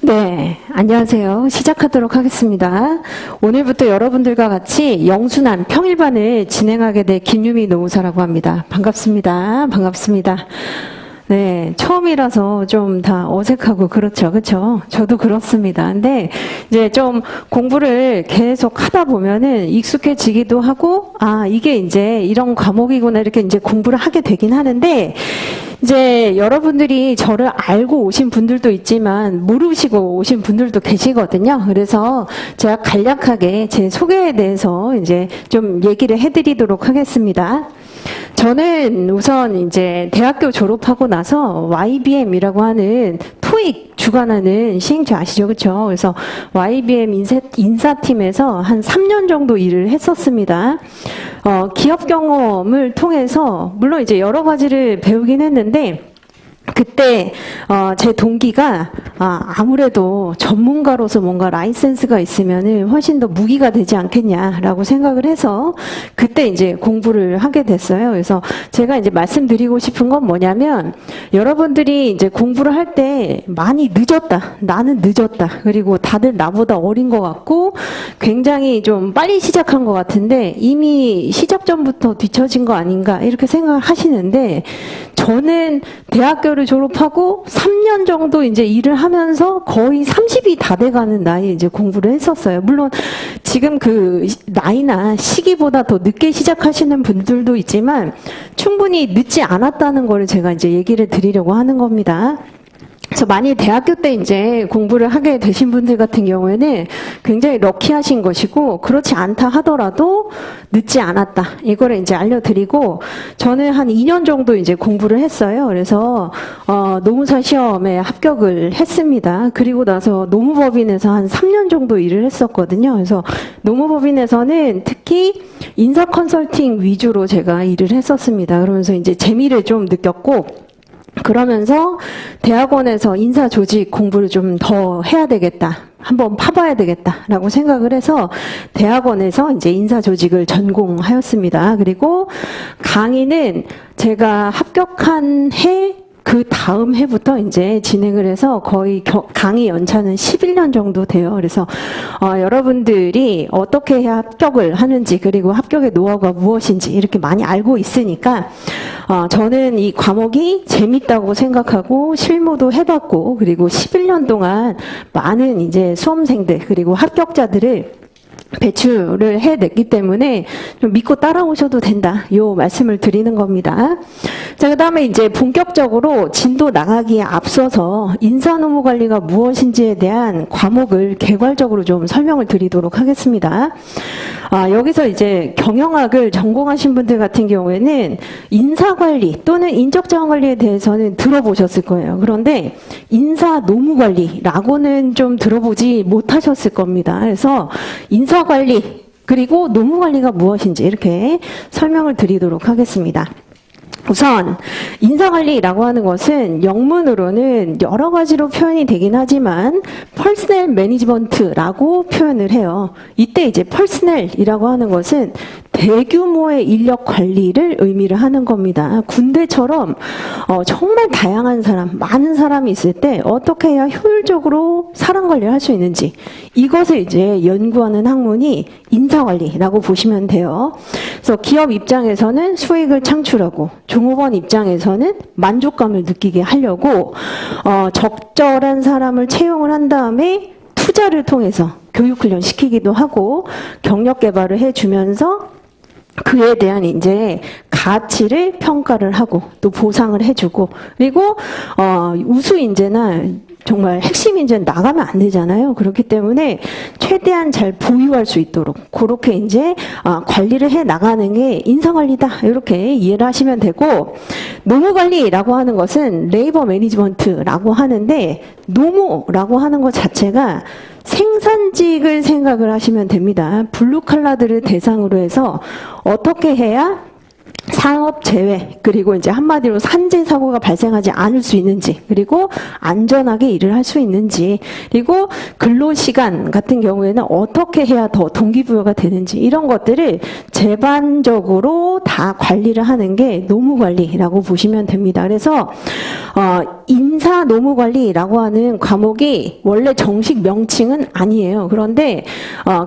네, 안녕하세요. 시작하도록 하겠습니다. 오늘부터 여러분들과 같이 영순한 평일반을 진행하게 될 김유미 노무사라고 합니다. 반갑습니다. 반갑습니다. 네, 처음이라서 좀 다 어색하고 그렇죠. 그렇죠? 저도 그렇습니다. 근데 이제 좀 공부를 계속 하다 보면은 익숙해지기도 하고, 아, 이게 이제 이런 과목이구나 이렇게 이제 공부를 하게 되긴 하는데, 이제 여러분들이 저를 알고 오신 분들도 있지만 모르시고 오신 분들도 계시거든요. 그래서 제가 간략하게 제 소개에 대해서 이제 좀 얘기를 해드리도록 하겠습니다. 저는 우선 이제 대학교 졸업하고 나서 YBM이라고 하는 토익 주관하는 시행처 아시죠? 그렇죠? 그래서 YBM 인사팀에서 한 3년 정도 일을 했었습니다. 기업 경험을 통해서 물론 이제 여러 가지를 배우긴 했는데 그때 제 동기가 아무래도 전문가로서 뭔가 라이센스가 있으면은 훨씬 더 무기가 되지 않겠냐라고 생각을 해서 그때 이제 공부를 하게 됐어요. 그래서 제가 이제 말씀드리고 싶은 건 뭐냐면 여러분들이 이제 공부를 할 때 많이 늦었다. 나는 늦었다. 그리고 다들 나보다 어린 것 같고 굉장히 좀 빨리 시작한 것 같은데 이미 시작 전부터 뒤처진 거 아닌가 이렇게 생각을 하시는데 저는 대학교를 졸업하고 3년 정도 이제 일을 하면서 거의 30이 다 돼가는 나이에 이제 공부를 했었어요. 물론 지금 그 나이나 시기보다 더 늦게 시작하시는 분들도 있지만 충분히 늦지 않았다는 걸 제가 이제 얘기를 드리려고 하는 겁니다. 그래서 만일 대학교 때 이제 공부를 하게 되신 분들 같은 경우에는 굉장히 럭키하신 것이고 그렇지 않다 하더라도 늦지 않았다. 이거를 이제 알려드리고 저는 한 2년 정도 이제 공부를 했어요. 그래서 노무사 시험에 합격을 했습니다. 그리고 나서 노무법인에서 한 3년 정도 일을 했었거든요. 그래서 노무법인에서는 특히 인사 컨설팅 위주로 제가 일을 했었습니다. 그러면서 이제 재미를 좀 느꼈고 그러면서 대학원에서 인사 조직 공부를 좀 더 해야 되겠다. 한번 파봐야 되겠다라고 생각을 해서 대학원에서 이제 인사 조직을 전공하였습니다. 그리고 강의는 제가 합격한 그 다음 해부터 이제 진행을 해서 거의 강의 연차는 11년 정도 돼요. 그래서 여러분들이 어떻게 해야 합격을 하는지 그리고 합격의 노하우가 무엇인지 이렇게 많이 알고 있으니까 저는 이 과목이 재밌다고 생각하고 실무도 해봤고 그리고 11년 동안 많은 이제 수험생들 그리고 합격자들을 배출을 해냈기 때문에 좀 믿고 따라오셔도 된다. 요 말씀을 드리는 겁니다. 자, 그 다음에 이제 본격적으로 진도 나가기에 앞서서 인사노무관리가 무엇인지에 대한 과목을 개괄적으로 좀 설명을 드리도록 하겠습니다. 여기서 이제 경영학을 전공하신 분들 같은 경우에는 인사관리 또는 인적자원관리에 대해서는 들어보셨을 거예요. 그런데 인사노무관리라고는 좀 들어보지 못하셨을 겁니다. 그래서 인사관리 그리고 노무관리가 무엇인지 이렇게 설명을 드리도록 하겠습니다. 우선 인사관리라고 하는 것은 영문으로는 여러 가지로 표현이 되긴 하지만 퍼스널 매니지먼트라고 표현을 해요. 이때 이제 퍼스널이라고 하는 것은 대규모의 인력 관리를 의미를 하는 겁니다. 군대처럼 정말 다양한 사람, 많은 사람이 있을 때 어떻게 해야 효율적으로 사람 관리를 할 수 있는지 이것을 이제 연구하는 학문이 인사관리라고 보시면 돼요. 그래서 기업 입장에서는 수익을 창출하고 종업원 입장에서는 만족감을 느끼게 하려고 적절한 사람을 채용을 한 다음에 투자를 통해서 교육훈련 시키기도 하고 경력 개발을 해주면서 그에 대한 이제 가치를 평가를 하고 또 보상을 해주고 그리고 우수 인재나 정말 핵심 인재는 나가면 안 되잖아요. 그렇기 때문에 최대한 잘 보유할 수 있도록 그렇게 이제 관리를 해 나가는 게 인사관리다 이렇게 이해를 하시면 되고 노무관리라고 하는 것은 레이버 매니지먼트라고 하는데 노무라고 하는 것 자체가 생산직을 생각을 하시면 됩니다. 블루칼라들을 대상으로 해서 어떻게 해야 산업 재해, 그리고 이제 한마디로 산재 사고가 발생하지 않을 수 있는지, 그리고 안전하게 일을 할 수 있는지, 그리고 근로시간 같은 경우에는 어떻게 해야 더 동기부여가 되는지, 이런 것들을 제반적으로 다 관리를 하는 게 노무관리라고 보시면 됩니다. 그래서 인사 노무관리라고 하는 과목이 원래 정식 명칭은 아니에요. 그런데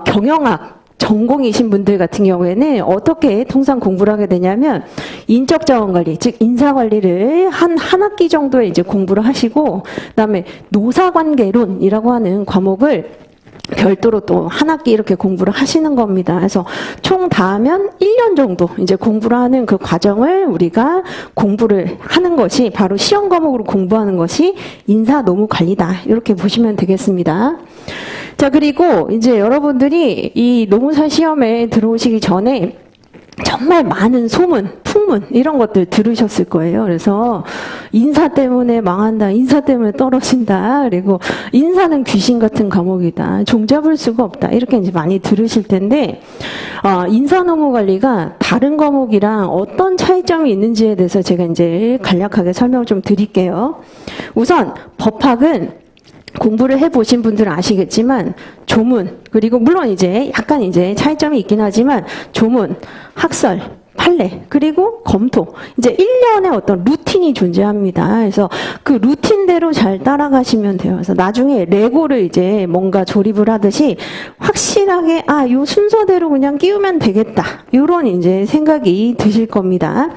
경영학 전공이신 분들 같은 경우에는 어떻게 통상 공부를 하게 되냐면 인적자원관리, 즉 인사관리를 한 학기 정도에 이제 공부를 하시고, 그다음에 노사관계론이라고 하는 과목을 별도로 또 한 학기 이렇게 공부를 하시는 겁니다. 그래서 총 다 하면 1년 정도 이제 공부를 하는 그 과정을 우리가 공부를 하는 것이 바로 시험 과목으로 공부하는 것이 인사노무관리다. 이렇게 보시면 되겠습니다. 자, 그리고 이제 여러분들이 이 노무사 시험에 들어오시기 전에 정말 많은 소문, 풍문 이런 것들 들으셨을 거예요. 그래서 인사 때문에 망한다, 인사 때문에 떨어진다, 그리고 인사는 귀신 같은 과목이다, 종잡을 수가 없다, 이렇게 이제 많이 들으실 텐데, 인사노무관리가 다른 과목이랑 어떤 차이점이 있는지에 대해서 제가 이제 간략하게 설명을 좀 드릴게요. 우선 법학은 공부를 해보신 분들은 아시겠지만 조문, 그리고 물론 이제 약간 이제 차이점이 있긴 하지만 조문, 학설, 판례, 그리고 검토, 이제 1년의 어떤 루틴이 존재합니다. 그래서 그 루틴대로 잘 따라가시면 돼요. 그래서 나중에 레고를 이제 뭔가 조립을 하듯이 확실하게 요 순서대로 그냥 끼우면 되겠다, 이런 이제 생각이 드실 겁니다.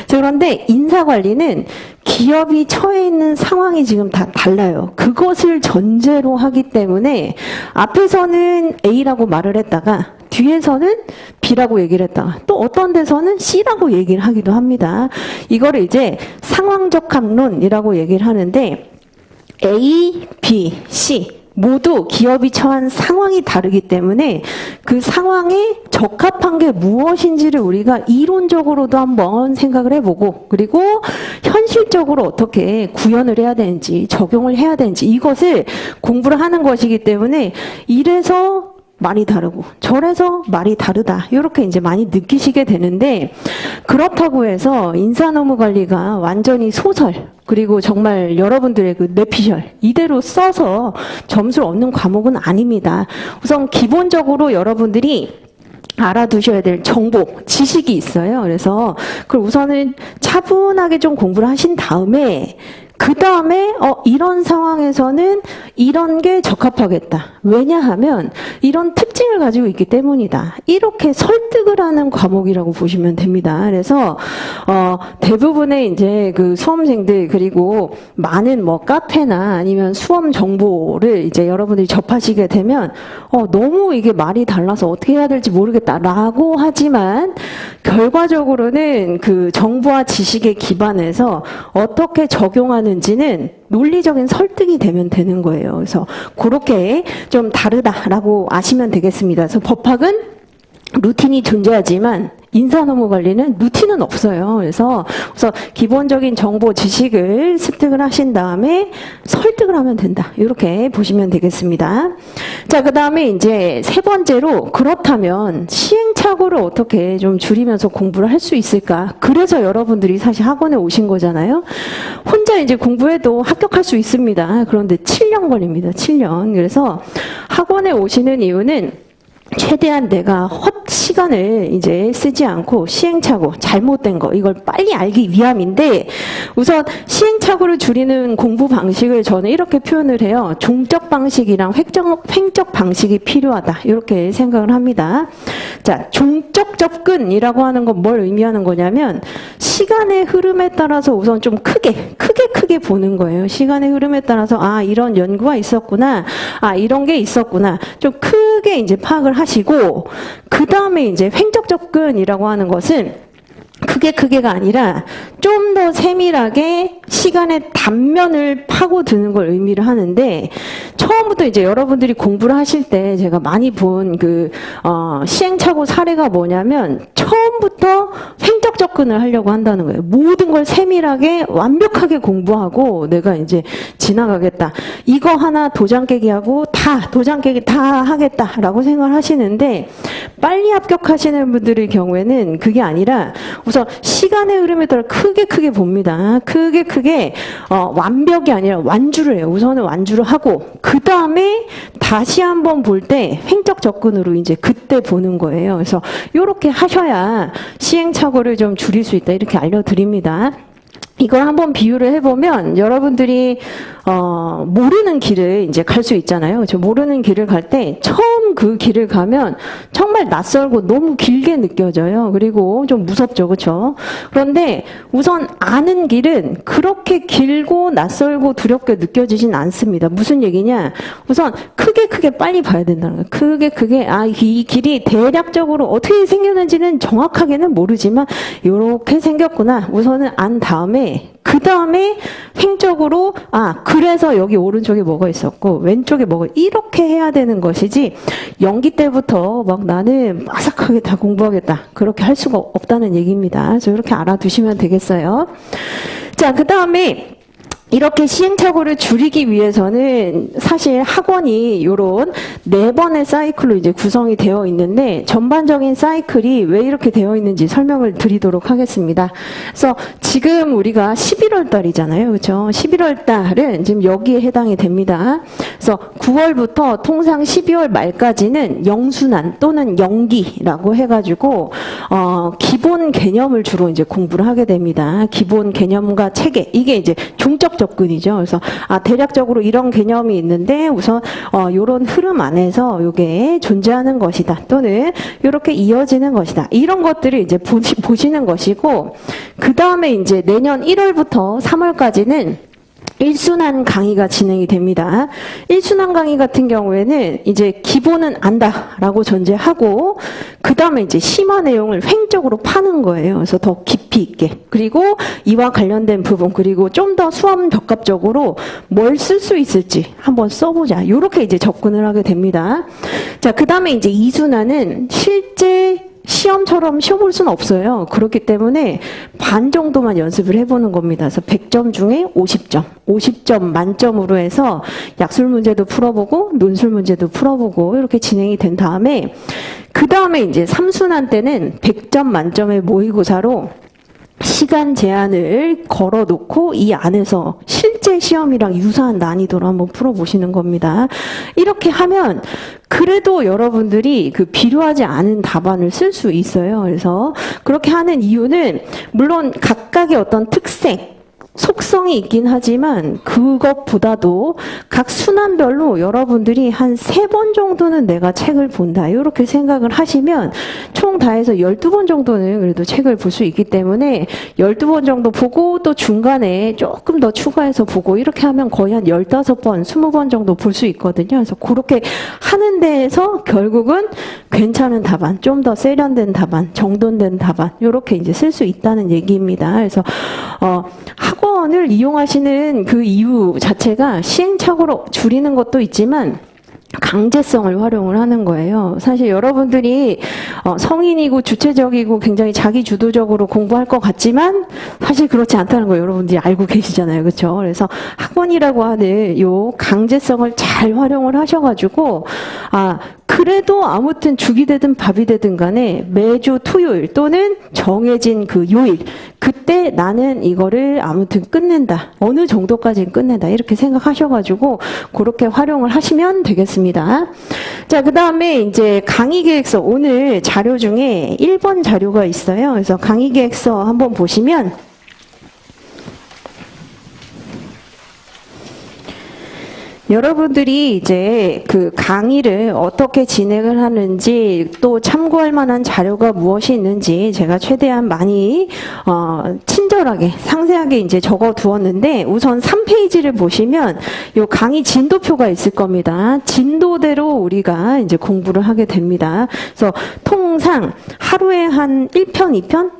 자, 그런데 인사관리는 기업이 처해 있는 상황이 지금 다 달라요. 그것을 전제로 하기 때문에 앞에서는 A라고 말을 했다가 뒤에서는 B라고 얘기를 했다가 또 어떤 데서는 C라고 얘기를 하기도 합니다. 이거를 이제 상황적합론이라고 얘기를 하는데 A, B, C 모두 기업이 처한 상황이 다르기 때문에 그 상황에 적합한 게 무엇인지를 우리가 이론적으로도 한번 생각을 해보고, 그리고 현실적으로 어떻게 구현을 해야 되는지, 적용을 해야 되는지, 이것을 공부를 하는 것이기 때문에 이래서 말이 다르고 저래서 말이 다르다, 이렇게 이제 많이 느끼시게 되는데, 그렇다고 해서 인사노무관리가 완전히 소설, 그리고 정말 여러분들의 그 뇌피셜 이대로 써서 점수를 얻는 과목은 아닙니다. 우선 기본적으로 여러분들이 알아두셔야 될 정보, 지식이 있어요. 그래서 그걸 우선은 차분하게 좀 공부를 하신 다음에 그 다음에 이런 상황에서는 이런 게 적합하겠다. 왜냐하면 이런 특징을 가지고 있기 때문이다. 이렇게 설득을 하는 과목이라고 보시면 됩니다. 그래서 대부분의 이제 그 수험생들, 그리고 많은 뭐 카페나 아니면 수험 정보를 이제 여러분들이 접하시게 되면 너무 이게 말이 달라서 어떻게 해야 될지 모르겠다라고 하지만, 결과적으로는 그 정보와 지식에 기반해서 어떻게 적용하는지는 논리적인 설득이 되면 되는 거예요. 그래서 그렇게 좀 다르다라고 아시면 되겠습니다. 그래서 법학은 루틴이 존재하지만 인사노무관리는 루틴은 없어요. 그래서 우선 기본적인 정보 지식을 습득을 하신 다음에 설득을 하면 된다, 이렇게 보시면 되겠습니다. 자, 그 다음에 이제 세 번째로, 그렇다면 시행착오를 어떻게 좀 줄이면서 공부를 할 수 있을까? 그래서 여러분들이 사실 학원에 오신 거잖아요. 혼자 이제 공부해도 합격할 수 있습니다. 그런데 7년 걸립니다. 7년. 그래서 학원에 오시는 이유는 최대한 내가 시간을 이제 쓰지 않고 시행착오, 잘못된 거, 이걸 빨리 알기 위함인데, 우선 시행착오를 줄이는 공부 방식을 저는 이렇게 표현을 해요. 종적 방식이랑 횡적 방식이 필요하다, 이렇게 생각을 합니다. 자, 종적 접근이라고 하는 건 뭘 의미하는 거냐면, 시간의 흐름에 따라서 우선 좀 크게 보는 거예요. 시간의 흐름에 따라서 이런 연구가 있었구나, 이런 게 있었구나, 좀 크게 이제 파악을 하시고, 그 다음에 이제 횡적 접근이라고 하는 것은 크게가 아니라 좀 더 세밀하게 시간의 단면을 파고드는 걸 의미를 하는데, 처음부터 이제 여러분들이 공부를 하실 때 제가 많이 본 시행착오 사례가 뭐냐면, 처음부터 횡적 접근을 하려고 한다는 거예요. 모든 걸 세밀하게 완벽하게 공부하고 내가 이제 지나가겠다. 이거 하나 도장 깨기 하고 도장 깨기 다 하겠다라고 생각을 하시는데, 빨리 합격하시는 분들의 경우에는 그게 아니라 우선 시간의 흐름에 따라 크게 봅니다. 크게 완벽이 아니라 완주를 해요. 우선은 완주를 하고 그 다음에 다시 한번 볼 때 횡적 접근으로 이제 그때 보는 거예요. 그래서 이렇게 하셔야 시행착오를 좀 줄일 수 있다, 이렇게 알려드립니다. 이걸 한번 비유를 해보면, 여러분들이 모르는 길을 이제 갈 수 있잖아요. 저 모르는 길을 갈 때 처음 그 길을 가면 정말 낯설고 너무 길게 느껴져요. 그리고 좀 무섭죠, 그렇죠? 그런데 우선 아는 길은 그렇게 길고 낯설고 두렵게 느껴지진 않습니다. 무슨 얘기냐? 우선 크게 빨리 봐야 된다는 거예요. 크게 이 길이 대략적으로 어떻게 생겼는지는 정확하게는 모르지만 이렇게 생겼구나. 우선은 안 다음에, 그 다음에 횡적으로 그래서 여기 오른쪽에 뭐가 있었고 왼쪽에 뭐가, 이렇게 해야 되는 것이지, 연기 때부터 막 나는 아삭하게 다 공부하겠다, 그렇게 할 수가 없다는 얘기입니다. 그래서 이렇게 알아두시면 되겠어요. 자, 그 다음에 이렇게 시행착오를 줄이기 위해서는 사실 학원이 요런 4번의 사이클로 이제 구성이 되어 있는데, 전반적인 사이클이 왜 이렇게 되어 있는지 설명을 드리도록 하겠습니다. 그래서 지금 우리가 11월 달이잖아요. 그렇죠? 11월 달은 지금 여기에 해당이 됩니다. 그래서 9월부터 통상 12월 말까지는 영순환 또는 영기라고 해가지고 기본 개념을 주로 이제 공부를 하게 됩니다. 기본 개념과 체계, 이게 이제 종적 접근이죠. 그래서 대략적으로 이런 개념이 있는데 우선 이런 흐름 안에서 이게 존재하는 것이다, 또는 이렇게 이어지는 것이다, 이런 것들을 이제 보시는 것이고, 그 다음에 이제 내년 1월부터 3월까지는 일순환 강의가 진행이 됩니다. 일순환 강의 같은 경우에는 이제 기본은 안다라고 전제하고, 그 다음에 이제 심화 내용을 횡적으로 파는 거예요. 그래서 더 깊이 있게, 그리고 이와 관련된 부분, 그리고 좀 더 수험 적합적으로 뭘 쓸 수 있을지 한번 써보자, 이렇게 이제 접근을 하게 됩니다. 자, 그 다음에 이제 이순환은 실제 시험처럼 쉬어볼 수는 없어요. 그렇기 때문에 반 정도만 연습을 해보는 겁니다. 그래서 100점 중에 50점, 50점 만점으로 해서 약술 문제도 풀어보고 논술 문제도 풀어보고 이렇게 진행이 된 다음에, 그 다음에 이제 3순환 때는 100점 만점의 모의고사로 시간 제한을 걸어놓고 이 안에서 실제 시험이랑 유사한 난이도로 한번 풀어보시는 겁니다. 이렇게 하면 그래도 여러분들이 그 필요하지 않은 답안을 쓸 수 있어요. 그래서 그렇게 하는 이유는 물론 각각의 어떤 특색, 속성이 있긴 하지만 그것보다도 각 순환별로 여러분들이 한 3번 정도는 내가 책을 본다, 이렇게 생각을 하시면 총 다 해서 12번 정도는 그래도 책을 볼 수 있기 때문에 12번 정도 보고 또 중간에 조금 더 추가해서 보고, 이렇게 하면 거의 한 15번, 20번 정도 볼 수 있거든요. 그래서 그렇게 하는 데에서 결국은 괜찮은 답안, 좀 더 세련된 답안, 정돈된 답안, 이렇게 이제 쓸 수 있다는 얘기입니다. 그래서 학원을 이용하시는 그 이유 자체가 시행착오로 줄이는 것도 있지만 강제성을 활용을 하는 거예요. 사실 여러분들이 성인이고 주체적이고 굉장히 자기 주도적으로 공부할 것 같지만 사실 그렇지 않다는 거 여러분들이 알고 계시잖아요. 그렇죠? 그래서 학원이라고 하는 요 강제성을 잘 활용을 하셔가지고 그래도 아무튼 죽이 되든 밥이 되든 간에 매주 토요일 또는 정해진 그 요일, 그때 나는 이거를 아무튼 끝낸다, 어느 정도까지는 끝낸다, 이렇게 생각하셔가지고 그렇게 활용을 하시면 되겠습니다. 자, 그 다음에 이제 강의계획서, 오늘 자료 중에 1번 자료가 있어요. 그래서 강의계획서 한번 보시면 여러분들이 이제 그 강의를 어떻게 진행을 하는지, 또 참고할 만한 자료가 무엇이 있는지 제가 최대한 많이 친절하게 상세하게 이제 적어 두었는데, 우선 3페이지를 보시면 요 강의 진도표가 있을 겁니다. 진도대로 우리가 이제 공부를 하게 됩니다. 그래서 항상 하루에 한 1편, 2편?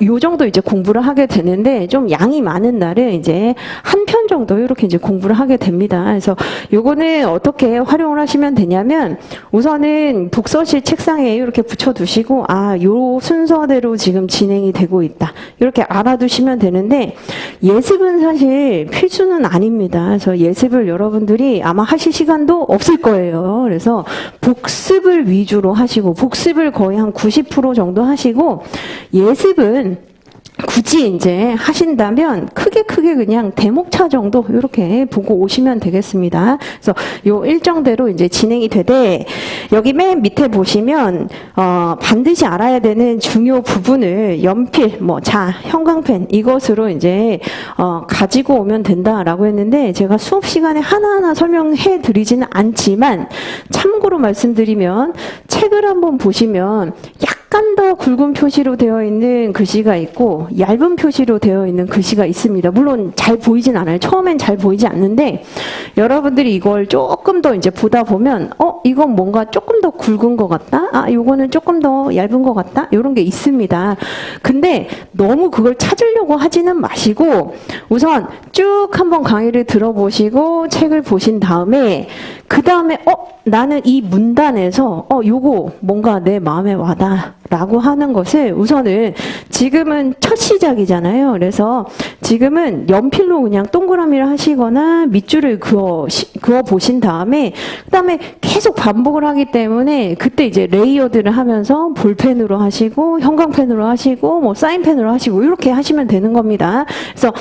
요 정도 이제 공부를 하게 되는데, 좀 양이 많은 날은 이제 한 편 정도 이렇게 이제 공부를 하게 됩니다. 그래서 요거는 어떻게 활용을 하시면 되냐면, 우선은 독서실 책상에 이렇게 붙여두시고, 요 순서대로 지금 진행이 되고 있다. 이렇게 알아두시면 되는데, 예습은 사실 필수는 아닙니다. 그래서 예습을 여러분들이 아마 하실 시간도 없을 거예요. 그래서 복습을 위주로 하시고, 복습을 거의 한 90% 정도 하시고, 예습은 굳이 이제 하신다면 크게 그냥 대목차 정도 이렇게 보고 오시면 되겠습니다. 그래서 요 일정대로 이제 진행이 되되, 여기 맨 밑에 보시면 반드시 알아야 되는 중요 부분을 연필, 형광펜 이것으로 이제 가지고 오면 된다라고 했는데, 제가 수업 시간에 하나하나 설명해 드리지는 않지만 참고로 말씀드리면, 책을 한번 보시면 약간 더 굵은 표시로 되어 있는 글씨가 있고 얇은 표시로 되어 있는 글씨가 있습니다. 물론 잘 보이진 않아요. 처음엔 잘 보이지 않는데, 여러분들이 이걸 조금 더 이제 보다 보면 이건 뭔가 조금 더 굵은 것 같다. 요거는 조금 더 얇은 것 같다. 이런 게 있습니다. 근데 너무 그걸 찾으려고 하지는 마시고, 우선 쭉 한번 강의를 들어보시고 책을 보신 다음에, 그 다음에 나는 이 문단에서 요거 뭔가 내 마음에 와닿아 라고 하는 것을, 우선은 지금은 첫 시작이잖아요. 그래서 지금은 연필로 그냥 동그라미를 하시거나 밑줄을 그어 보신 다음에, 그 다음에 계속 반복을 하기 때문에 그때 이제 레이어드를 하면서 볼펜으로 하시고 형광펜으로 하시고 사인펜으로 하시고 이렇게 하시면 되는 겁니다. 그래서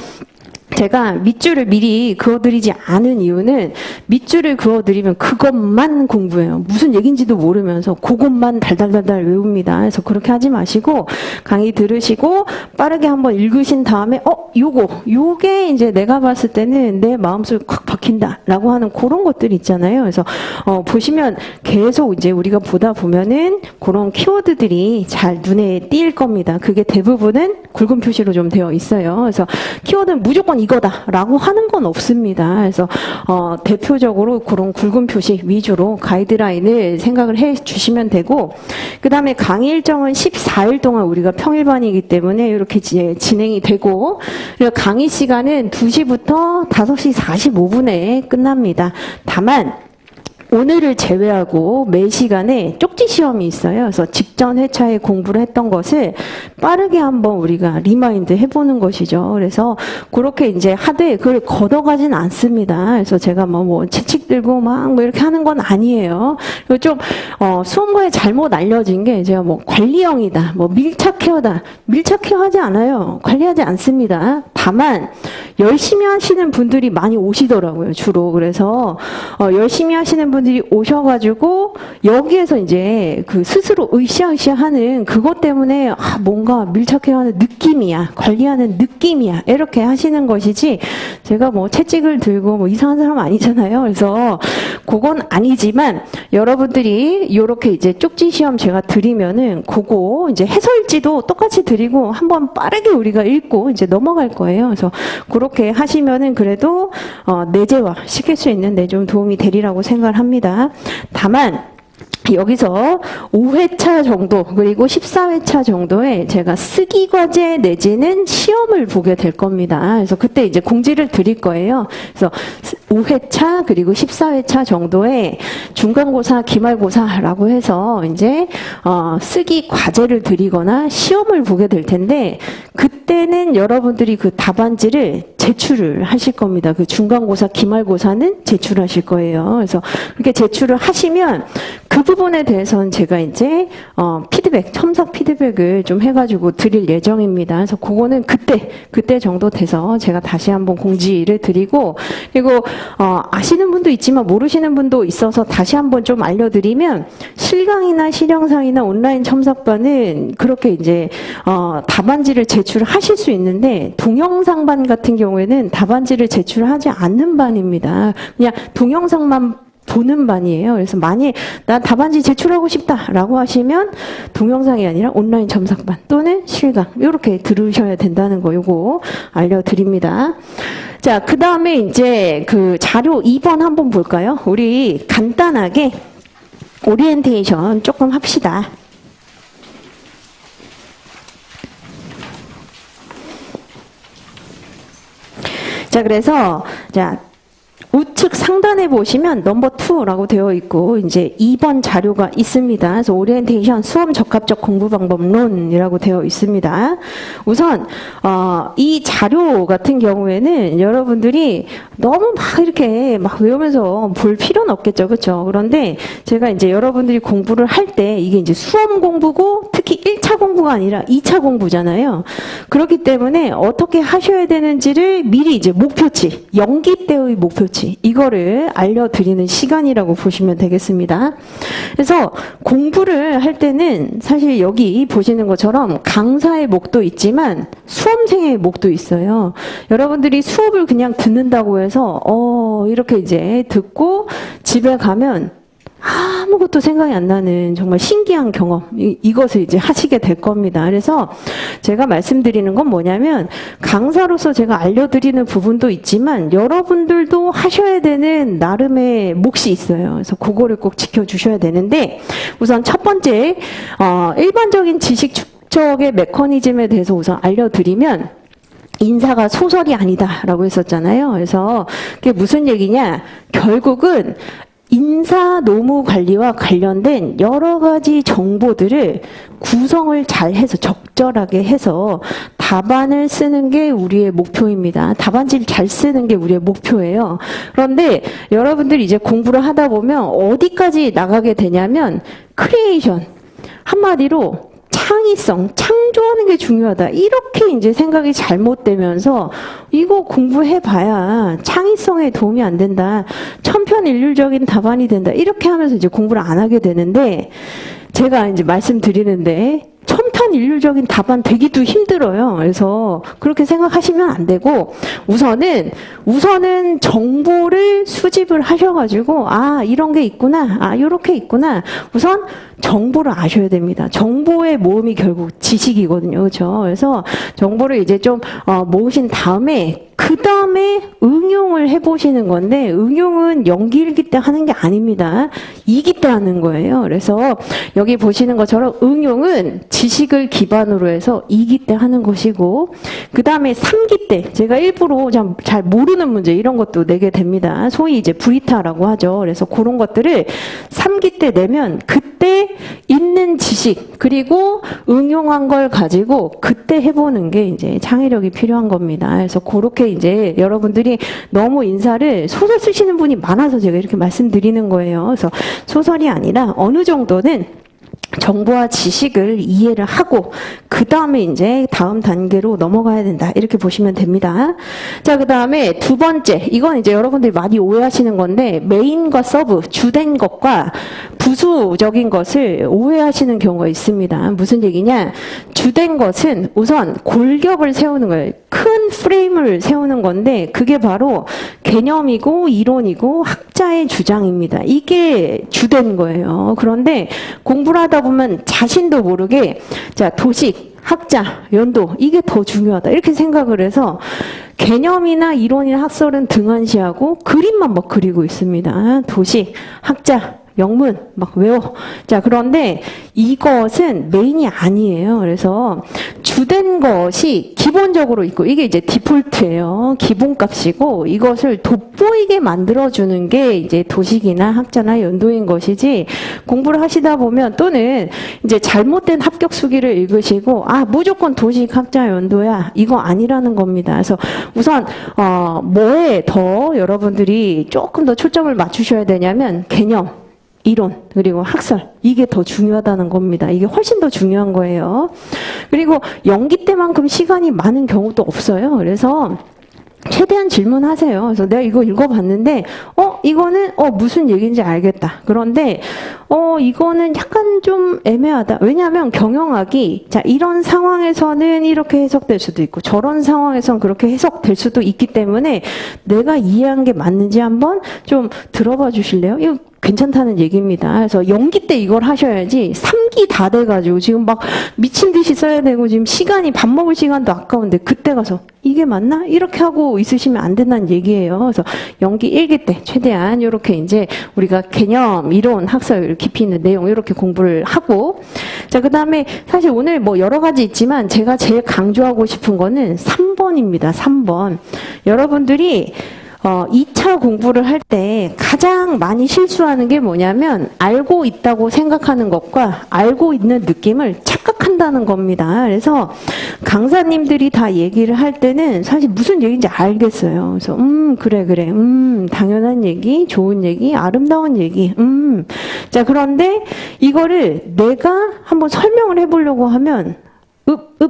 제가 밑줄을 미리 그어드리지 않은 이유는, 밑줄을 그어드리면 그것만 공부해요. 무슨 얘기인지도 모르면서 그것만 달달달달 외웁니다. 그래서 그렇게 하지 마시고 강의 들으시고 빠르게 한번 읽으신 다음에 요게 이제 내가 봤을 때는 내 마음속에 콱 박힌다라고 하는 그런 것들이 있잖아요. 그래서 보시면 계속 이제 우리가 보다 보면은 그런 키워드들이 잘 눈에 띌 겁니다. 그게 대부분은 굵은 표시로 좀 되어 있어요. 그래서 키워드는 무조건 이거다라고 하는 건 없습니다. 그래서 대표적으로 그런 굵은 표시 위주로 가이드라인을 생각을 해 주시면 되고, 그 다음에 강의 일정은 14일 동안 우리가 평일반이기 때문에 이렇게 진행이 되고, 그리고 강의 시간은 2시부터 5시 45분에 끝납니다. 다만 오늘을 제외하고 매 시간에 쪽지 시험이 있어요. 그래서 직전 회차에 공부를 했던 것을 빠르게 한번 우리가 리마인드 해보는 것이죠. 그래서 그렇게 이제 하되 그걸 걷어가진 않습니다. 그래서 제가 채찍 들고 이렇게 하는 건 아니에요. 그리고 좀 수험과에 잘못 알려진 게, 제가 관리형이다, 밀착 케어다, 밀착 케어 하지 않아요. 관리하지 않습니다. 다만 열심히 하시는 분들이 많이 오시더라고요, 주로. 그래서 열심히 하시는 분들이 오셔가지고 여기에서 이제 그 스스로 으쌰으쌰하는 그것 때문에 뭔가 밀착해하는 느낌이야, 관리하는 느낌이야, 이렇게 하시는 것이지, 제가 채찍을 들고 이상한 사람 아니잖아요. 그래서 그건 아니지만, 여러분들이 이렇게 이제 쪽지 시험 제가 드리면은 그거 이제 해설지도 똑같이 드리고 한번 빠르게 우리가 읽고 이제 넘어갈 거예요. 그래서 그렇게 하시면은 그래도 내재화 시킬 수 있는 데 좀 도움이 되리라고 생각을 합니다. 다만 여기서 5회차 정도 그리고 14회차 정도에 제가 쓰기 과제 내지는 시험을 보게 될 겁니다. 그래서 그때 이제 공지를 드릴 거예요. 그래서 5회차 그리고 14회차 정도에 중간고사, 기말고사라고 해서 이제 쓰기 과제를 드리거나 시험을 보게 될 텐데, 그때는 여러분들이 그 답안지를 제출을 하실 겁니다. 그 중간고사, 기말고사는 제출하실 거예요. 그래서 그렇게 제출을 하시면 그 부분에 대해서는 제가 이제 첨삭 피드백을 좀 해가지고 드릴 예정입니다. 그래서 그거는 그때 정도 돼서 제가 다시 한번 공지를 드리고, 그리고 아시는 분도 있지만 모르시는 분도 있어서 다시 한번 좀 알려드리면, 실강이나 실영상이나 온라인 첨삭반은 그렇게 이제 답안지를 제출하실 수 있는데, 동영상반 같은 경우에는 답안지를 제출하지 않는 반입니다. 그냥 동영상만 보는 반이에요. 그래서 만일 나 답안지 제출하고 싶다라고 하시면 동영상이 아니라 온라인 첨삭반 또는 실강 이렇게 들으셔야 된다는 거, 요거 알려드립니다. 자, 그 다음에 이제 그 자료 2번 한번 볼까요? 우리 간단하게 오리엔테이션 조금 합시다. 자, 그래서, 자, 우측 상단에 보시면 넘버 2라고 되어 있고 이제 2번 자료가 있습니다. 그래서 오리엔테이션 수험 적합적 공부 방법론이라고 되어 있습니다. 우선 이 자료 같은 경우에는 여러분들이 너무 막 이렇게 막 외우면서 볼 필요는 없겠죠. 그렇죠? 그런데 제가 이제 여러분들이 공부를 할 때 이게 이제 수험 공부고 특히 1차 공부가 아니라 2차 공부잖아요. 그렇기 때문에 어떻게 하셔야 되는지를 미리 이제 목표치, 연기 때의 목표치 이거를 알려드리는 시간이라고 보시면 되겠습니다. 그래서 공부를 할 때는 사실 여기 보시는 것처럼 강사의 목도 있지만 수험생의 목도 있어요. 여러분들이 수업을 그냥 듣는다고 해서 이렇게 이제 듣고 집에 가면 아무것도 생각이 안 나는 정말 신기한 경험 이것을 이제 하시게 될 겁니다. 그래서 제가 말씀드리는 건 뭐냐면 강사로서 제가 알려드리는 부분도 있지만 여러분들도 하셔야 되는 나름의 몫이 있어요. 그래서 그거를 꼭 지켜주셔야 되는데 우선 첫 번째 일반적인 지식 축적의 메커니즘에 대해서 우선 알려드리면 인사가 소설이 아니다라고 했었잖아요. 그래서 그게 무슨 얘기냐? 결국은 인사 노무 관리와 관련된 여러 가지 정보들을 구성을 잘 해서 적절하게 해서 답안을 쓰는 게 우리의 목표입니다. 답안지를 잘 쓰는 게 우리의 목표예요. 그런데 여러분들이 이제 공부를 하다 보면 어디까지 나가게 되냐면 크리에이션, 한마디로 창의성, 창조하는 게 중요하다. 이렇게 이제 생각이 잘못되면서 이거 공부해봐야 창의성에 도움이 안 된다. 천편일률적인 답안이 된다. 이렇게 하면서 이제 공부를 안 하게 되는데 제가 이제 말씀드리는데 천편일률적인 답안 되기도 힘들어요. 그래서 그렇게 생각하시면 안 되고 우선은 정보를 수집을 하셔가지고 이런 게 있구나, 이렇게 있구나. 우선 정보를 아셔야 됩니다. 정보의 모음이 결국 지식이거든요, 그렇죠? 그래서 정보를 이제 좀 모으신 다음에 그 다음에 응용을 해보시는 건데 응용은 연기 1기 때 하는 게 아닙니다. 2기 때 하는 거예요. 그래서 여기 보시는 것처럼 응용은 지식을 기반으로 해서 2기 때 하는 것이고 그 다음에 3기 때 제가 일부러 잘 모르는 문제 이런 것도 내게 됩니다. 소위 이제 브리타라고 하죠. 그래서 그런 것들을 3기 때 내면 그때 있는 지식 그리고 응용한 걸 가지고 그때 해보는 게 이제 창의력이 필요한 겁니다. 그래서 그렇게 이제 여러분들이 너무 인사를 소설 쓰시는 분이 많아서 제가 이렇게 말씀드리는 거예요. 그래서 소설이 아니라 어느 정도는 정보와 지식을 이해를 하고 그 다음에 이제 다음 단계로 넘어가야 된다. 이렇게 보시면 됩니다. 자, 그 다음에 두 번째, 이건 이제 여러분들이 많이 오해하시는 건데 메인과 서브, 주된 것과 부수적인 것을 오해하시는 경우가 있습니다. 무슨 얘기냐? 주된 것은 우선 골격을 세우는 거예요. 큰 프레임을 세우는 건데 그게 바로 개념이고 이론이고 학자의 주장입니다. 이게 주된 거예요. 그런데 공부를 하다 보면 자신도 모르게 자, 도식, 학자, 연도 이게 더 중요하다 이렇게 생각을 해서 개념이나 이론이나 학설은 등한시하고 그림만 막 그리고 있습니다. 도식, 학자, 영문 막 외워. 자, 그런데 이것은 메인이 아니에요. 그래서 주된 것이 기본적으로 있고 이게 이제 디폴트예요. 기본값이고 이것을 돋보이게 만들어주는 게 이제 도식이나 학자나 연도인 것이지 공부를 하시다 보면 또는 이제 잘못된 합격 수기를 읽으시고 무조건 도식, 학자, 연도야 이거 아니라는 겁니다. 그래서 우선 뭐에 더 여러분들이 조금 더 초점을 맞추셔야 되냐면 개념, 이론 그리고 학설 이게 더 중요하다는 겁니다. 이게 훨씬 더 중요한 거예요. 그리고 연기 때만큼 시간이 많은 경우도 없어요. 그래서 최대한 질문하세요. 그래서 내가 이거 읽어봤는데 이거는 무슨 얘기인지 알겠다. 그런데 이거는 약간 좀 애매하다. 왜냐하면 경영학이 자 이런 상황에서는 이렇게 해석될 수도 있고 저런 상황에서는 그렇게 해석될 수도 있기 때문에 내가 이해한 게 맞는지 한번 좀 들어봐 주실래요? 이거 괜찮다는 얘기입니다. 그래서 연기 때 이걸 하셔야지 3기 다 돼가지고 지금 막 미친 듯이 써야 되고 지금 시간이 밥 먹을 시간도 아까운데 그때 가서 이게 맞나? 이렇게 하고 있으시면 안 된다는 얘기예요. 그래서 연기 1기 때 최대한 이렇게 이제 우리가 개념, 이론, 학설 깊이 있는 내용 이렇게 공부를 하고 자, 그 다음에 사실 오늘 뭐 여러 가지 있지만 제가 제일 강조하고 싶은 거는 3번입니다. 3번. 여러분들이 2차 공부를 할 때 가장 많이 실수하는 게 뭐냐면 알고 있다고 생각하는 것과 알고 있는 느낌을 착각한다는 겁니다. 그래서 강사님들이 다 얘기를 할 때는 사실 무슨 얘기인지 알겠어요. 그래서 그래 당연한 얘기, 좋은 얘기, 아름다운 얘기. 자, 그런데 이거를 내가 한번 설명을 해보려고 하면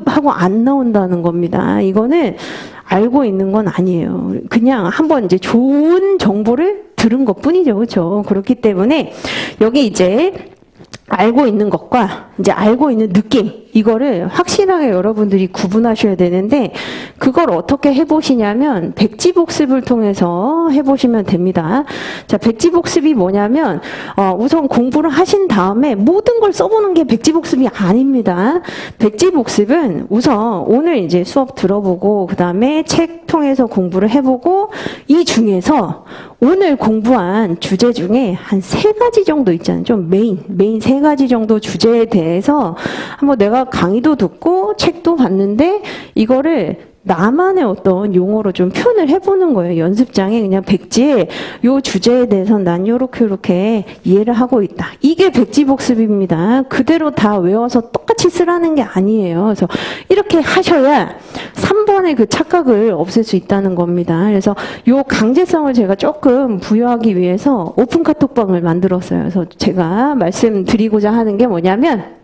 하고 안 나온다는 겁니다. 이거는 알고 있는 건 아니에요. 그냥 한번 이제 좋은 정보를 들은 것 뿐이죠. 그렇죠? 그렇기 때문에 여기 이제 알고 있는 것과 이제 알고 있는 느낌, 이거를 확실하게 여러분들이 구분하셔야 되는데, 그걸 어떻게 해보시냐면 백지복습을 통해서 해보시면 됩니다. 자, 백지복습이 뭐냐면 우선 공부를 하신 다음에 모든 걸 써보는 게 백지복습이 아닙니다. 백지복습은 우선 오늘 이제 수업 들어보고 그 다음에 책 통해서 공부를 해보고, 이 중에서 오늘 공부한 주제 중에 한 3가지 정도 있잖아요. 좀 메인 3가지 정도 주제에 대해서 한번 내가 강의도 듣고 책도 봤는데 이거를 나만의 어떤 용어로 좀 표현을 해보는 거예요. 연습장에 그냥 백지에 요 주제에 대해서 난 요렇게 이해를 하고 있다. 이게 백지복습입니다. 그대로 다 외워서 똑같이 쓰라는 게 아니에요. 그래서 이렇게 하셔야 3번의 그 착각을 없앨 수 있다는 겁니다. 그래서 요 강제성을 제가 조금 부여하기 위해서 오픈 카톡방을 만들었어요. 그래서 제가 말씀드리고자 하는 게 뭐냐면,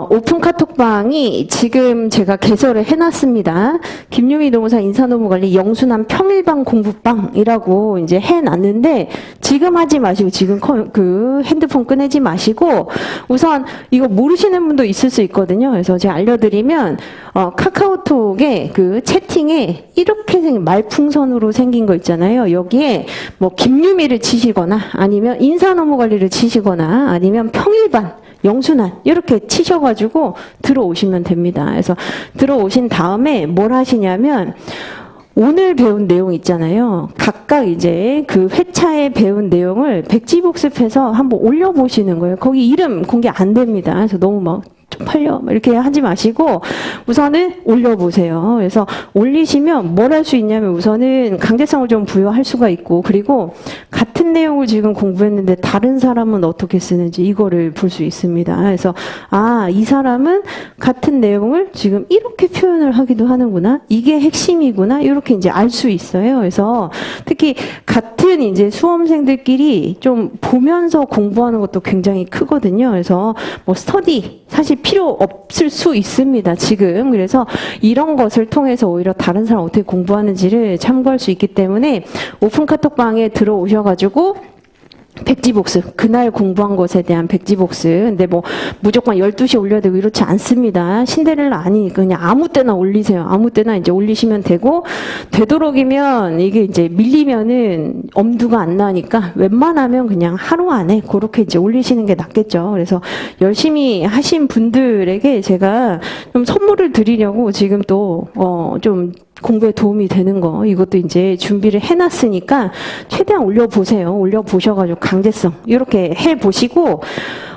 오픈 카톡방이 지금 제가 개설을 해놨습니다. 김유미 노무사 인사노무관리 영순한 평일방 공부방이라고 이제 해놨는데, 지금 하지 마시고, 지금 그 핸드폰 꺼내지 마시고, 우선 이거 모르시는 분도 있을 수 있거든요. 그래서 제가 알려드리면, 카카오톡에 그 채팅에 이렇게 말풍선으로 생긴 거 있잖아요. 여기에 뭐 김유미를 치시거나, 아니면 인사노무관리를 치시거나, 아니면 평일반, 영순한 이렇게 치셔가지고 들어오시면 됩니다. 그래서 들어오신 다음에 뭘 하시냐면, 오늘 배운 내용 있잖아요. 각각 이제 그 회차에 배운 내용을 백지복습해서 한번 올려보시는 거예요. 거기 이름 공개 안 됩니다. 그래서 너무 막 팔려 이렇게 하지 마시고 우선은 올려보세요. 그래서 올리시면 뭘 할 수 있냐면, 우선은 강제성을 좀 부여할 수가 있고, 그리고 같은 내용을 지금 공부했는데 다른 사람은 어떻게 쓰는지 이거를 볼 수 있습니다. 그래서 이 사람은 같은 내용을 지금 이렇게 표현을 하기도 하는구나, 이게 핵심이구나, 이렇게 이제 알 수 있어요. 그래서 특히 같은 이제 수험생들끼리 좀 보면서 공부하는 것도 굉장히 크거든요. 그래서 뭐 스터디 사실 필요 없을 수 있습니다, 지금. 그래서 이런 것을 통해서 오히려 다른 사람 어떻게 공부하는지를 참고할 수 있기 때문에 오픈 카톡방에 들어오셔가지고 백지복습, 그날 공부한 것에 대한 백지복습. 근데 뭐 무조건 12시에 올려야 되고 이렇지 않습니다. 신데렐라 아니니까 그냥 아무 때나 올리세요. 아무 때나 이제 올리시면 되고, 되도록이면 이게 이제 밀리면은 엄두가 안 나니까 웬만하면 그냥 하루 안에 그렇게 이제 올리시는 게 낫겠죠. 그래서 열심히 하신 분들에게 제가 좀 선물을 드리려고 지금 또 좀 공부에 도움이 되는 거, 이것도 이제 준비를 해놨으니까 최대한 올려보세요. 올려보셔가지고 강제성 이렇게 해보시고,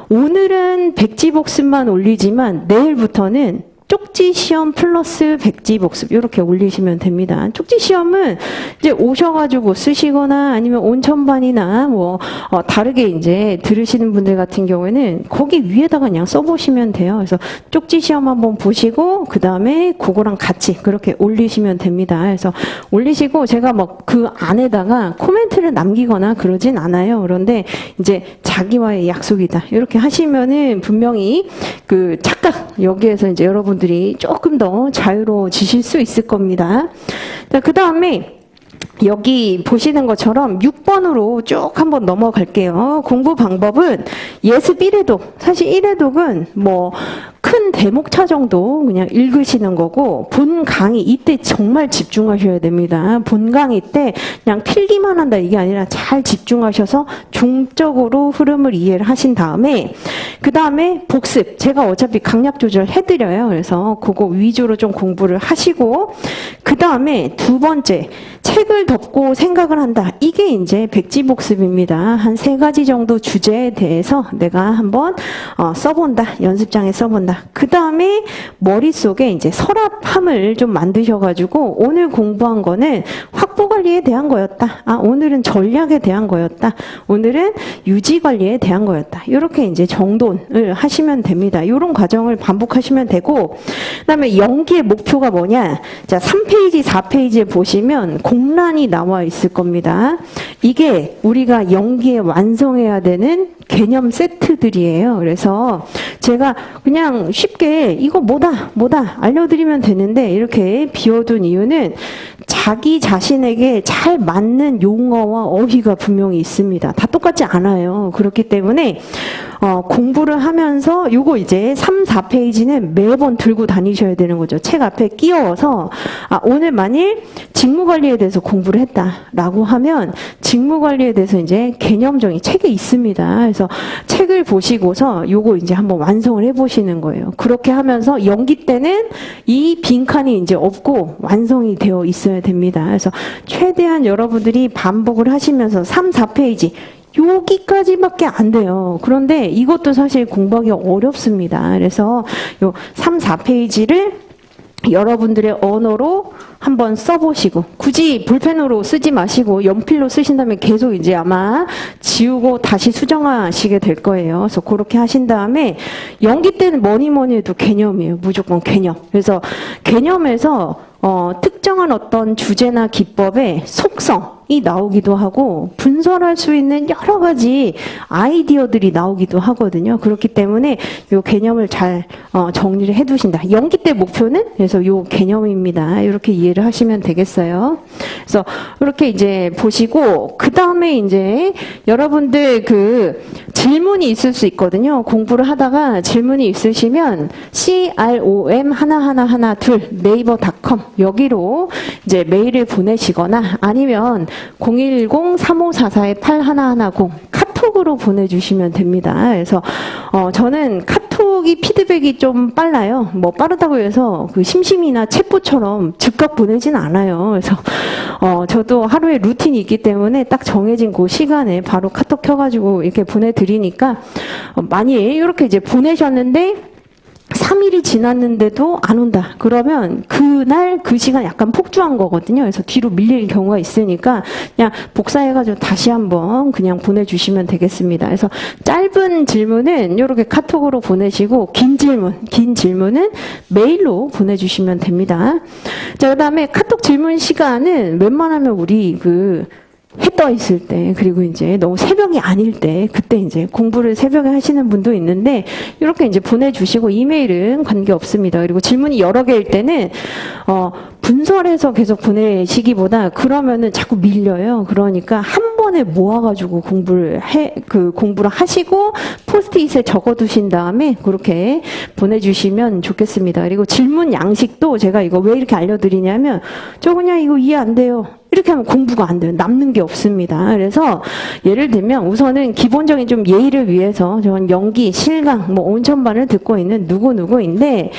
오늘은 백지복습만 올리지만 내일부터는 쪽지 시험 플러스 백지 복습 이렇게 올리시면 됩니다. 쪽지 시험은 이제 오셔가지고 쓰시거나 아니면 온천반이나 뭐 다르게 이제 들으시는 분들 같은 경우에는 거기 위에다가 그냥 써보시면 돼요. 그래서 쪽지 시험 한번 보시고 그 다음에 그거랑 같이 그렇게 올리시면 됩니다. 그래서 올리시고 제가 뭐 그 안에다가 코멘트를 남기거나 그러진 않아요. 그런데 이제 자기와의 약속이다 이렇게 하시면은 분명히 그 착각 여기에서 이제 여러분들이 조금 더 자유로워지실 수 있을 겁니다. 자, 그 다음에 여기 보시는 것처럼 6번으로 쭉 한번 넘어갈게요. 공부 방법은 예습 1회독. 사실 1회독은 뭐 큰 대목차 정도 그냥 읽으시는 거고, 본 강의 이때 정말 집중하셔야 됩니다. 본 강의 때 그냥 필기만 한다 이게 아니라 잘 집중하셔서 종적으로 흐름을 이해를 하신 다음에 그 다음에 복습. 제가 어차피 강약 조절 해드려요. 그래서 그거 위주로 좀 공부를 하시고 그 다음에 두 번째 책을 덮고 생각을 한다. 이게 이제 백지복습입니다. 한 3가지 정도 주제에 대해서 내가 한번 써본다. 연습장에 써본다. 그 그 다음에 머릿속에 이제 서랍함을 좀 만드셔가지고 오늘 공부한 거는 확보 관리에 대한 거였다. 오늘은 전략에 대한 거였다. 오늘은 유지 관리에 대한 거였다. 이렇게 이제 정돈을 하시면 됩니다. 이런 과정을 반복하시면 되고, 그다음에 연기의 목표가 뭐냐? 자, 3페이지, 4페이지에 보시면 공란이 나와 있을 겁니다. 이게 우리가 연기에 완성해야 되는 개념 세트들이에요. 그래서 제가 그냥 쉽게 이거 뭐다 알려드리면 되는데 이렇게 비워둔 이유는 자기 자신에게 잘 맞는 용어와 어휘가 분명히 있습니다. 다 똑같지 않아요. 그렇기 때문에 공부를 하면서 요거 이제 3, 4페이지는 매번 들고 다니셔야 되는 거죠. 책 앞에 끼워서 오늘 만일 직무관리에 대해서 공부를 했다라고 하면 직무관리에 대해서 이제 개념적인 책에 있습니다. 그래서 책을 보시고서 요거 이제 한번 완성을 해보시는 거예요. 그렇게 하면서 연기 때는 이 빈칸이 이제 없고 완성이 되어 있어야 됩니다. 그래서 최대한 여러분들이 반복을 하시면서 3, 4페이지 여기까지밖에 안 돼요. 그런데 이것도 사실 공부하기 어렵습니다. 그래서 요 3, 4페이지를 여러분들의 언어로 한번 써보시고, 굳이 볼펜으로 쓰지 마시고 연필로 쓰신다면 계속 이제 아마 지우고 다시 수정하시게 될 거예요. 그래서 그렇게 하신 다음에 연기 때는 뭐니 해도 개념이에요. 무조건 개념. 그래서 개념에서 특정한 어떤 주제나 기법의 속성이 나오기도 하고 분석할 수 있는 여러 가지 아이디어들이 나오기도 하거든요. 그렇기 때문에 이 개념을 잘 정리를 해두신다. 연기 때 목표는 그래서 이 개념입니다. 이렇게 이해를 하시면 되겠어요. 그래서 이렇게 이제 보시고 그 다음에 이제 여러분들 그 질문이 있을 수 있거든요. 공부를 하다가 질문이 있으시면 CROM 하나하나하나2 네이버닷컴 여기로 이제 메일을 보내시거나 아니면 010-3544-8110 카톡으로 보내주시면 됩니다. 그래서 저는 카톡이 피드백이 좀 빨라요. 뭐 빠르다고 해서 그 심심이나 챗봇처럼 즉각 보내진 않아요. 그래서 저도 하루에 루틴이 있기 때문에 딱 정해진 그 시간에 바로 카톡 켜가지고 이렇게 보내드리니까 만일 이렇게 이제 보내셨는데 3일이 지났는데도 안 온다. 그러면 그날 그 시간 약간 폭주한 거거든요. 그래서 뒤로 밀릴 경우가 있으니까 그냥 복사해가지고 다시 한번 그냥 보내주시면 되겠습니다. 그래서 짧은 질문은 이렇게 카톡으로 보내시고 긴 질문은 메일로 보내주시면 됩니다. 자, 그다음에 카톡 질문 시간은 웬만하면 우리 해 떠 있을 때, 그리고 이제 너무 새벽이 아닐 때, 그때 이제 공부를 새벽에 하시는 분도 있는데, 이렇게 이제 보내주시고, 이메일은 관계없습니다. 그리고 질문이 여러 개일 때는, 분설해서 계속 보내시기보다, 그러면은 자꾸 밀려요. 그러니까 한 번에 모아가지고 공부를 하시고, 포스트잇에 적어두신 다음에, 그렇게 보내주시면 좋겠습니다. 그리고 질문 양식도 제가 이거 왜 이렇게 알려드리냐면, 저 그냥 이거 이해 안 돼요. 이렇게 하면 공부가 안 돼요. 남는 게 없습니다. 그래서 예를 들면 우선은 기본적인 좀 예의를 위해서 저는 연기, 실강, 온천반을 듣고 있는 누구인데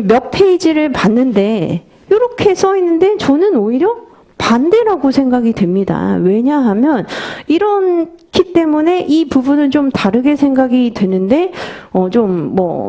몇 페이지를 봤는데 이렇게 써 있는데 저는 오히려 반대라고 생각이 됩니다. 왜냐하면 이렇기 때문에 이 부분은 좀 다르게 생각이 되는데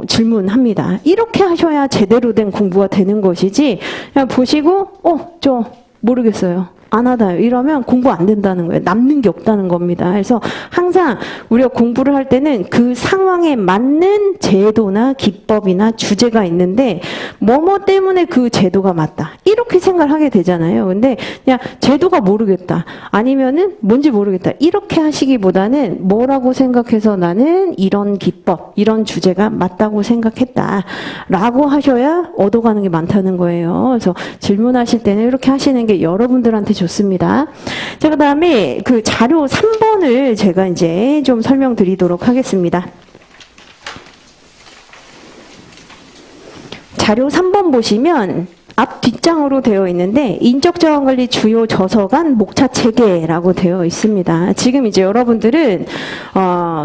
질문합니다. 이렇게 하셔야 제대로 된 공부가 되는 것이지 그냥 보시고 저 모르겠어요. 안 하다 이러면 공부 안 된다는 거예요. 남는 게 없다는 겁니다. 그래서 항상 우리가 공부를 할 때는 그 상황에 맞는 제도나 기법이나 주제가 있는데 뭐뭐 때문에 그 제도가 맞다 이렇게 생각을 하게 되잖아요. 근데 그냥 제도가 모르겠다 아니면은 뭔지 모르겠다 이렇게 하시기보다는 뭐라고 생각해서 나는 이런 기법 이런 주제가 맞다고 생각했다 라고 하셔야 얻어가는 게 많다는 거예요. 그래서 질문하실 때는 이렇게 하시는 게 여러분들한테 좋습니다. 자, 그 다음에 그 자료 3번을 제가 이제 좀 설명드리도록 하겠습니다. 자료 3번 보시면 앞 뒷장으로 되어 있는데 인적자원관리 주요 저서관 목차 체계라고 되어 있습니다. 지금 이제 여러분들은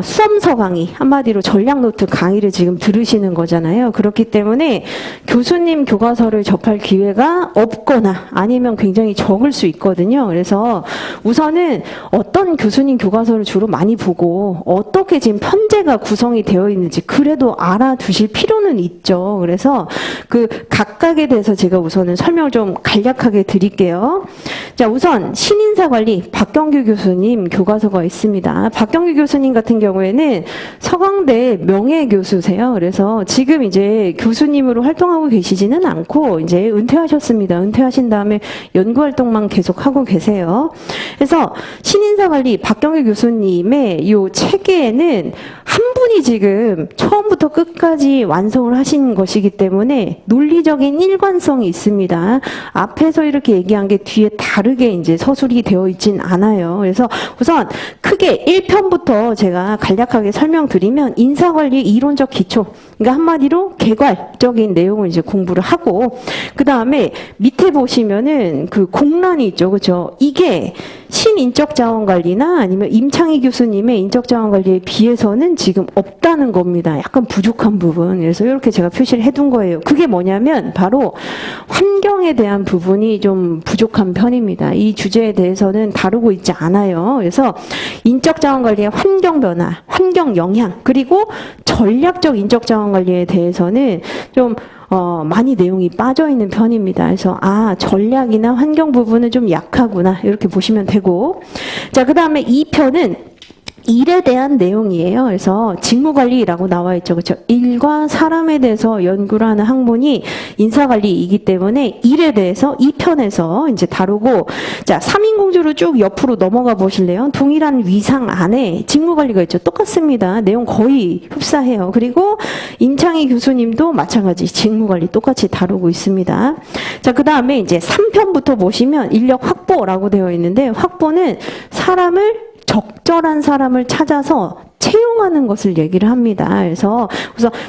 수험서 강의 한마디로 전략 노트 강의를 지금 들으시는 거잖아요. 그렇기 때문에 교수님 교과서를 접할 기회가 없거나 아니면 굉장히 적을 수 있거든요. 그래서 우선은 어떤 교수님 교과서를 주로 많이 보고 어떻게 지금 소재가 구성이 되어 있는지 그래도 알아두실 필요는 있죠. 그래서 그 각각에 대해서 제가 우선은 설명을 좀 간략하게 드릴게요. 자, 우선 신인사관리 박경규 교수님 교과서가 있습니다. 박경규 교수님 같은 경우에는 서강대 명예교수세요. 그래서 지금 이제 교수님으로 활동하고 계시지는 않고 이제 은퇴하셨습니다. 은퇴하신 다음에 연구활동만 계속하고 계세요. 그래서 신인사관리 박경규 교수님의 이 체계에는 한 분이 지금 처음부터 끝까지 완성을 하신 것이기 때문에 논리적인 일관성이 있습니다. 앞에서 이렇게 얘기한 게 뒤에 다르게 이제 서술이 되어 있진 않아요. 그래서 우선 크게 1편부터 제가 간략하게 설명드리면 인사관리 이론적 기초, 그러니까 한마디로 개괄적인 내용을 이제 공부를 하고, 그 다음에 밑에 보시면은 그 공란이 있죠, 그렇죠? 이게 신인적자원관리나 아니면 임창희 교수님의 인적자원관리에 비해서는 지금 없다는 겁니다. 약간 부족한 부분. 그래서 이렇게 제가 표시를 해둔 거예요. 그게 뭐냐면 바로 환경에 대한 부분이 좀 부족한 편입니다. 이 주제에 대해서는 다루고 있지 않아요. 그래서 인적자원관리의 환경 변화, 환경 영향, 그리고 전략적 인적자원관리에 대해서는 좀 많이 내용이 빠져 있는 편입니다. 그래서 전략이나 환경 부분은 좀 약하구나 이렇게 보시면 되고, 자, 그 다음에 2편은 일에 대한 내용이에요. 그래서 직무관리라고 나와 있죠. 그렇죠? 일과 사람에 대해서 연구를 하는 학문이 인사관리이기 때문에 일에 대해서 2편에서 이제 다루고, 자, 삼인공주로 쭉 옆으로 넘어가 보실래요? 동일한 위상 안에 직무관리가 있죠. 똑같습니다. 내용 거의 흡사해요. 그리고 임창희 교수님도 마찬가지 직무관리 똑같이 다루고 있습니다. 자, 그 다음에 이제 3편부터 보시면 인력 확보라고 되어 있는데, 확보는 적절한 사람을 찾아서 채용하는 것을 얘기를 합니다. 그래서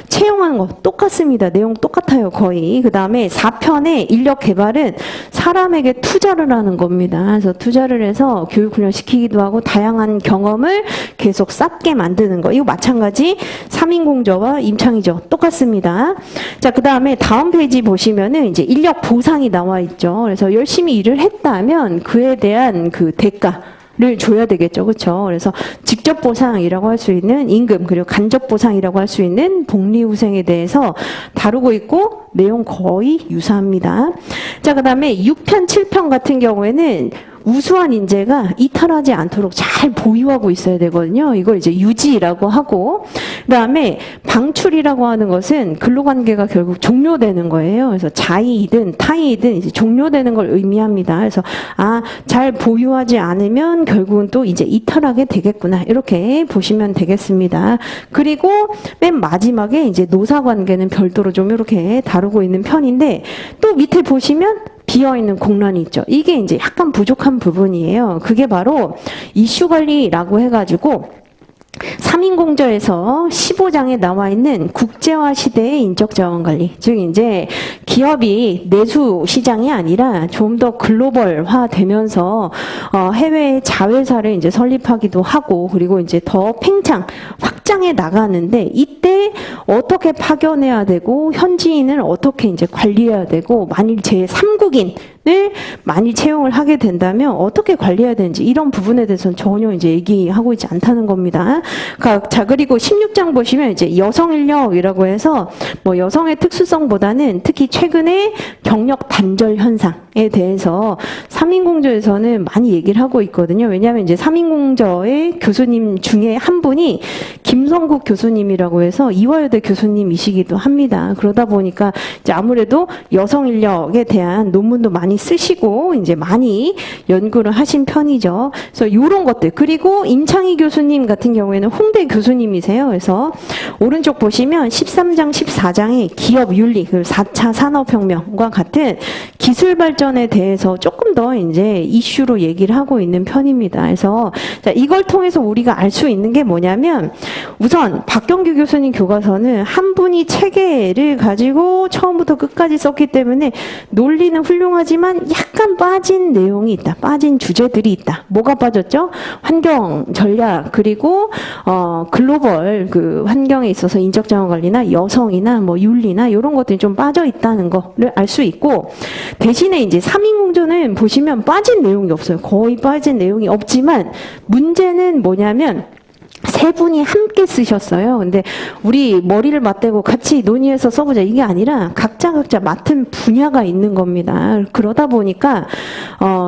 채용하는 거 똑같습니다. 내용 똑같아요, 거의. 그 다음에 4편의 인력 개발은 사람에게 투자를 하는 겁니다. 그래서 투자를 해서 교육훈련 시키기도 하고 다양한 경험을 계속 쌓게 만드는 거. 이거 마찬가지 삼인공저와 임창이죠. 똑같습니다. 자, 그 다음에 다음 페이지 보시면은 이제 인력 보상이 나와 있죠. 그래서 열심히 일을 했다면 그에 대한 그 대가 를 줘야 되겠죠. 그렇죠? 그래서 직접 보상이라고 할 수 있는 임금, 그리고 간접 보상이라고 할 수 있는 복리후생에 대해서 다루고 있고, 내용 거의 유사합니다. 자, 그 다음에 6편, 7편 같은 경우에는 우수한 인재가 이탈하지 않도록 잘 보유하고 있어야 되거든요. 이걸 이제 유지라고 하고, 그 다음에 방출이라고 하는 것은 근로관계가 결국 종료되는 거예요. 그래서 자의이든 타의이든 이제 종료되는 걸 의미합니다. 그래서 잘 보유하지 않으면 결국은 또 이제 이탈하게 되겠구나. 이렇게 보시면 되겠습니다. 그리고 맨 마지막에 이제 노사관계는 별도로 좀 이렇게 다루고 있는 편인데, 또 밑에 보시면 비어있는 공란이 있죠. 이게 이제 약간 부족한 부분이에요. 그게 바로 이슈 관리라고 해가지고 3인공저에서 15장에 나와 있는 국제화 시대의 인적자원관리. 즉, 이제 기업이 내수 시장이 아니라 좀 더 글로벌화 되면서, 해외 자회사를 이제 설립하기도 하고, 그리고 이제 더 확장해 나가는데, 이때 어떻게 파견해야 되고, 현지인을 어떻게 이제 관리해야 되고, 만일 제3국인, 을 많이 채용을 하게 된다면 어떻게 관리해야 되는지 이런 부분에 대해서는 전혀 이제 얘기하고 있지 않다는 겁니다. 자, 그리고 16장 보시면 이제 여성 인력이라고 해서 뭐 여성의 특수성보다는 특히 최근에 경력 단절 현상에 대해서 삼인공저에서는 많이 얘기를 하고 있거든요. 왜냐하면 이제 삼인공저의 교수님 중에 한 분이 김성국 교수님이라고 해서 이화여대 교수님이시기도 합니다. 그러다 보니까 이제 아무래도 여성 인력에 대한 논문도 많이 쓰시고 이제 많이 연구를 하신 편이죠. 그래서 이런 것들, 그리고 임창희 교수님 같은 경우에는 홍대 교수님이세요. 그래서 오른쪽 보시면 13장, 14장의 기업 윤리, 그리고 4차 산업혁명과 같은 기술 발전에 대해서 조금 더 이제 이슈로 얘기를 하고 있는 편입니다. 그래서 자, 이걸 통해서 우리가 알 수 있는 게 뭐냐면, 우선 박경규 교수님 교과서는 한 분이 체계를 가지고 처음부터 끝까지 썼기 때문에 논리는 훌륭하지만 약간 빠진 내용이 있다. 빠진 주제들이 있다. 뭐가 빠졌죠? 환경, 전략, 그리고 글로벌 그 환경에 있어서 인적자원관리나 여성이나 뭐 윤리나 이런 것들이 좀 빠져 있다는 거를 알 수 있고, 대신에 이제 삼인공조는 보시면 빠진 내용이 없어요. 거의 빠진 내용이 없지만 문제는 뭐냐면 세 분이 함께 쓰셨어요. 근데 우리 머리를 맞대고 같이 논의해서 써보자 이게 아니라 각자 맡은 분야가 있는 겁니다. 그러다 보니까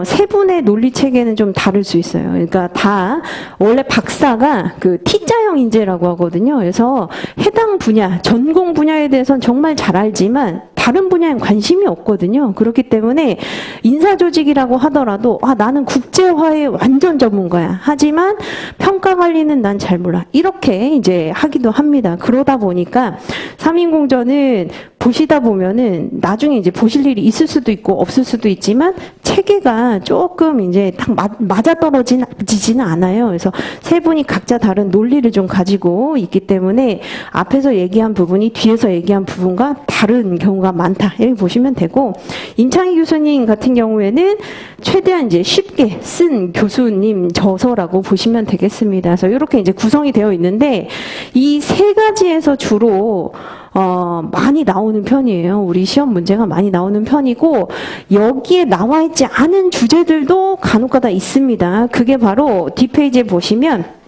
세 분의 논리 체계는 좀 다를 수 있어요. 그러니까 다 원래 박사가 그 T자형 인재라고 하거든요. 그래서 해당 분야, 전공 분야에 대해서는 정말 잘 알지만 다른 분야엔 관심이 없거든요. 그렇기 때문에 인사조직이라고 하더라도 나는 국제화에 완전 전문가야. 하지만 평가 관리는 난 잘 몰라. 이렇게 이제 하기도 합니다. 그러다 보니까 3인공전은 보시다 보면은 나중에 이제 보실 일이 있을 수도 있고 없을 수도 있지만 체계가 조금 이제 딱 맞아떨어지지는 않아요. 그래서 세 분이 각자 다른 논리를 좀 가지고 있기 때문에 앞에서 얘기한 부분이 뒤에서 얘기한 부분과 다른 경우가 많다. 이렇게 보시면 되고, 임창희 교수님 같은 경우에는 최대한 이제 쉽게 쓴 교수님 저서라고 보시면 되겠습니다. 그래서 이렇게 이제 구성이 되어 있는데 이 세 가지에서 주로 많이 나오는 편이에요. 우리 시험 문제가 많이 나오는 편이고, 여기에 나와 있지 않은 주제들도 간혹가다 있습니다. 그게 바로 뒷페이지에 보시면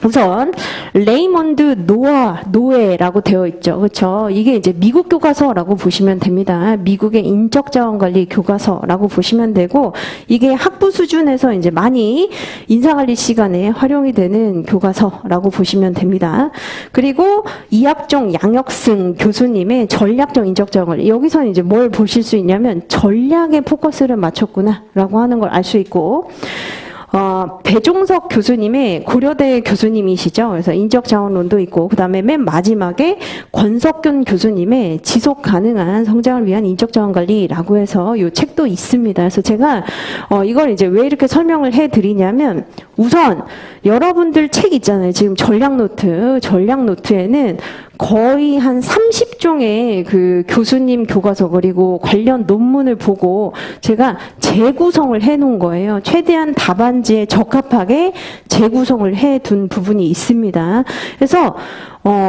우선 레이먼드 노에라고 되어 있죠. 그렇죠? 이게 이제 미국 교과서라고 보시면 됩니다. 미국의 인적 자원 관리 교과서라고 보시면 되고, 이게 학부 수준에서 이제 많이 인사 관리 시간에 활용이 되는 교과서라고 보시면 됩니다. 그리고 이학종 양혁승 교수님의 전략적 인적 자원 관리, 여기서 이제 뭘 보실 수 있냐면 전략에 포커스를 맞췄구나라고 하는 걸 알 수 있고, 배종석 교수님의 고려대 교수님이시죠. 그래서 인적자원론도 있고, 그 다음에 맨 마지막에 권석균 교수님의 지속 가능한 성장을 위한 인적자원관리라고 해서 이 책도 있습니다. 그래서 제가 이걸 이제 왜 이렇게 설명을 해드리냐면, 우선 여러분들 책 있잖아요. 지금 전략 노트에는 거의 한 30종의 그 교수님 교과서 그리고 관련 논문을 보고 제가 재구성을 해놓은 거예요. 최대한 답안지에 적합하게 재구성을 해둔 부분이 있습니다. 그래서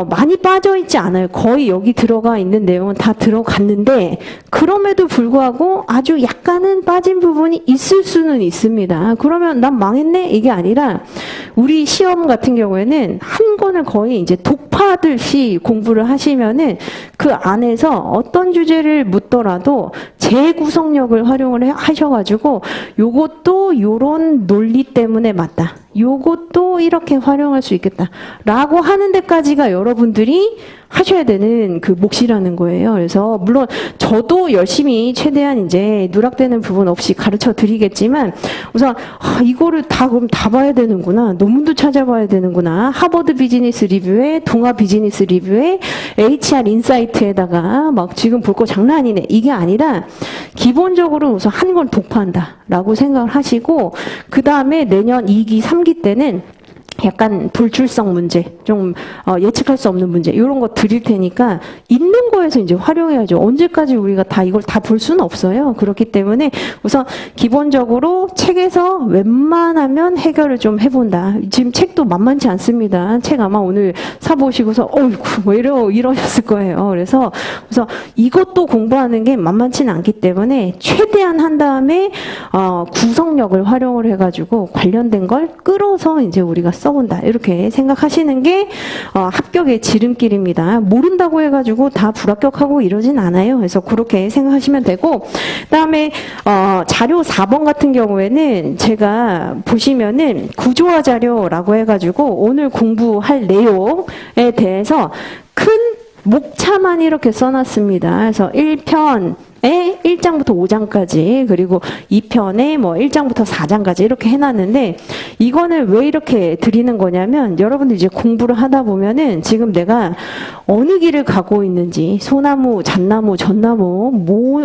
많이 빠져있지 않아요. 거의 여기 들어가 있는 내용은 다 들어갔는데, 그럼에도 불구하고 아주 약간은 빠진 부분이 있을 수는 있습니다. 그러면 난 망했네? 이게 아니라, 우리 시험 같은 경우에는 한 권을 거의 이제 독파하듯이 공부를 하시면은 그 안에서 어떤 주제를 묻더라도 재구성력을 활용을 하셔가지고, 요것도 요런 논리 때문에 맞다. 요것도 이렇게 활용할 수 있겠다. 라고 하는 데까지가 여러분들이 하셔야 되는 그 몫이라는 거예요. 그래서 물론 저도 열심히 최대한 이제 누락되는 부분 없이 가르쳐 드리겠지만, 우선 이거를 그럼 다 봐야 되는구나. 논문도 찾아봐야 되는구나. 하버드 비즈니스 리뷰에, 동아 비즈니스 리뷰에, HR 인사이트에다가 막 지금 볼 거 장난 아니네. 이게 아니라 기본적으로 우선 한 권 독파한다라고 생각을 하시고, 그 다음에 내년 2기, 3기 때는 약간 불출석 문제, 좀 예측할 수 없는 문제, 이런 거 드릴 테니까 있는 거에서 이제 활용해야죠. 언제까지 우리가 다 이걸 다 볼 수는 없어요. 그렇기 때문에 우선 기본적으로 책에서 웬만하면 해결을 좀 해본다. 지금 책도 만만치 않습니다. 책 아마 오늘 사보시고서 어이구 왜 이러셨을 거예요. 그래서 우선 이것도 공부하는 게 만만치는 않기 때문에 최대한 한 다음에 구성력을 활용을 해가지고 관련된 걸 끌어서 이제 우리가 써본다. 이렇게 생각하시는 게 합격의 지름길입니다. 모른다고 해가지고 다 불합격하고 이러진 않아요. 그래서 그렇게 생각하시면 되고, 그다음에 자료 4번 같은 경우에는 제가 보시면은 구조화 자료라고 해가지고 오늘 공부할 내용에 대해서 큰 목차만 이렇게 써놨습니다. 그래서 1편 1장부터 5장까지, 그리고 2편에 뭐 1장부터 4장까지 이렇게 해놨는데, 이거는 왜 이렇게 드리는 거냐면, 여러분들 이제 공부를 하다 보면은 지금 내가 어느 길을 가고 있는지, 소나무, 잣나무, 전나무,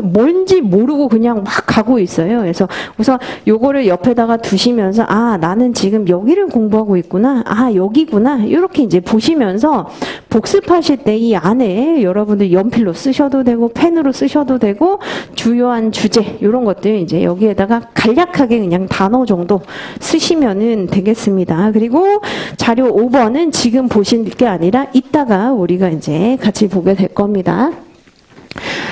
뭔지 모르고 그냥 막 가고 있어요. 그래서 우선 요거를 옆에다가 두시면서, 나는 지금 여기를 공부하고 있구나. 여기구나. 이렇게 이제 보시면서 복습하실 때 이 안에 여러분들 연필로 쓰셔도 되고, 펜으로 쓰셔도 되고, 주요한 주제 이런 것들 이제 여기에다가 간략하게 그냥 단어 정도 쓰시면은 되겠습니다. 그리고 자료 5번은 지금 보실 게 아니라 이따가 우리가 이제 같이 보게 될 겁니다.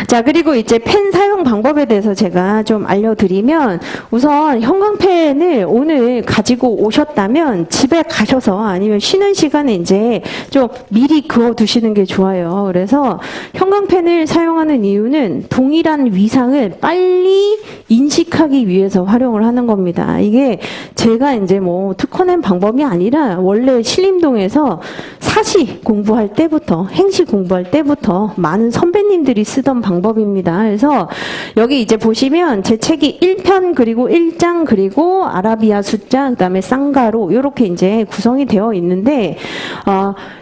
자, 그리고 이제 펜 사용 방법에 대해서 제가 좀 알려드리면 우선 형광펜을 오늘 가지고 오셨다면 집에 가셔서 아니면 쉬는 시간에 이제 좀 미리 그어 두시는 게 좋아요. 그래서 형광펜을 사용하는 이유는 동일한 위상을 빨리 인식하기 위해서 활용을 하는 겁니다. 이게 제가 이제 뭐 특허낸 방법이 아니라 원래 신림동에서 사시 공부할 때부터 행시 공부할 때부터 많은 선배님들이 쓰던 방법입니다. 그래서 여기 이제 보시면 제 책이 1편 그리고 1장 그리고 아라비아 숫자 그다음에 쌍가로 이렇게 이제 구성이 되어 있는데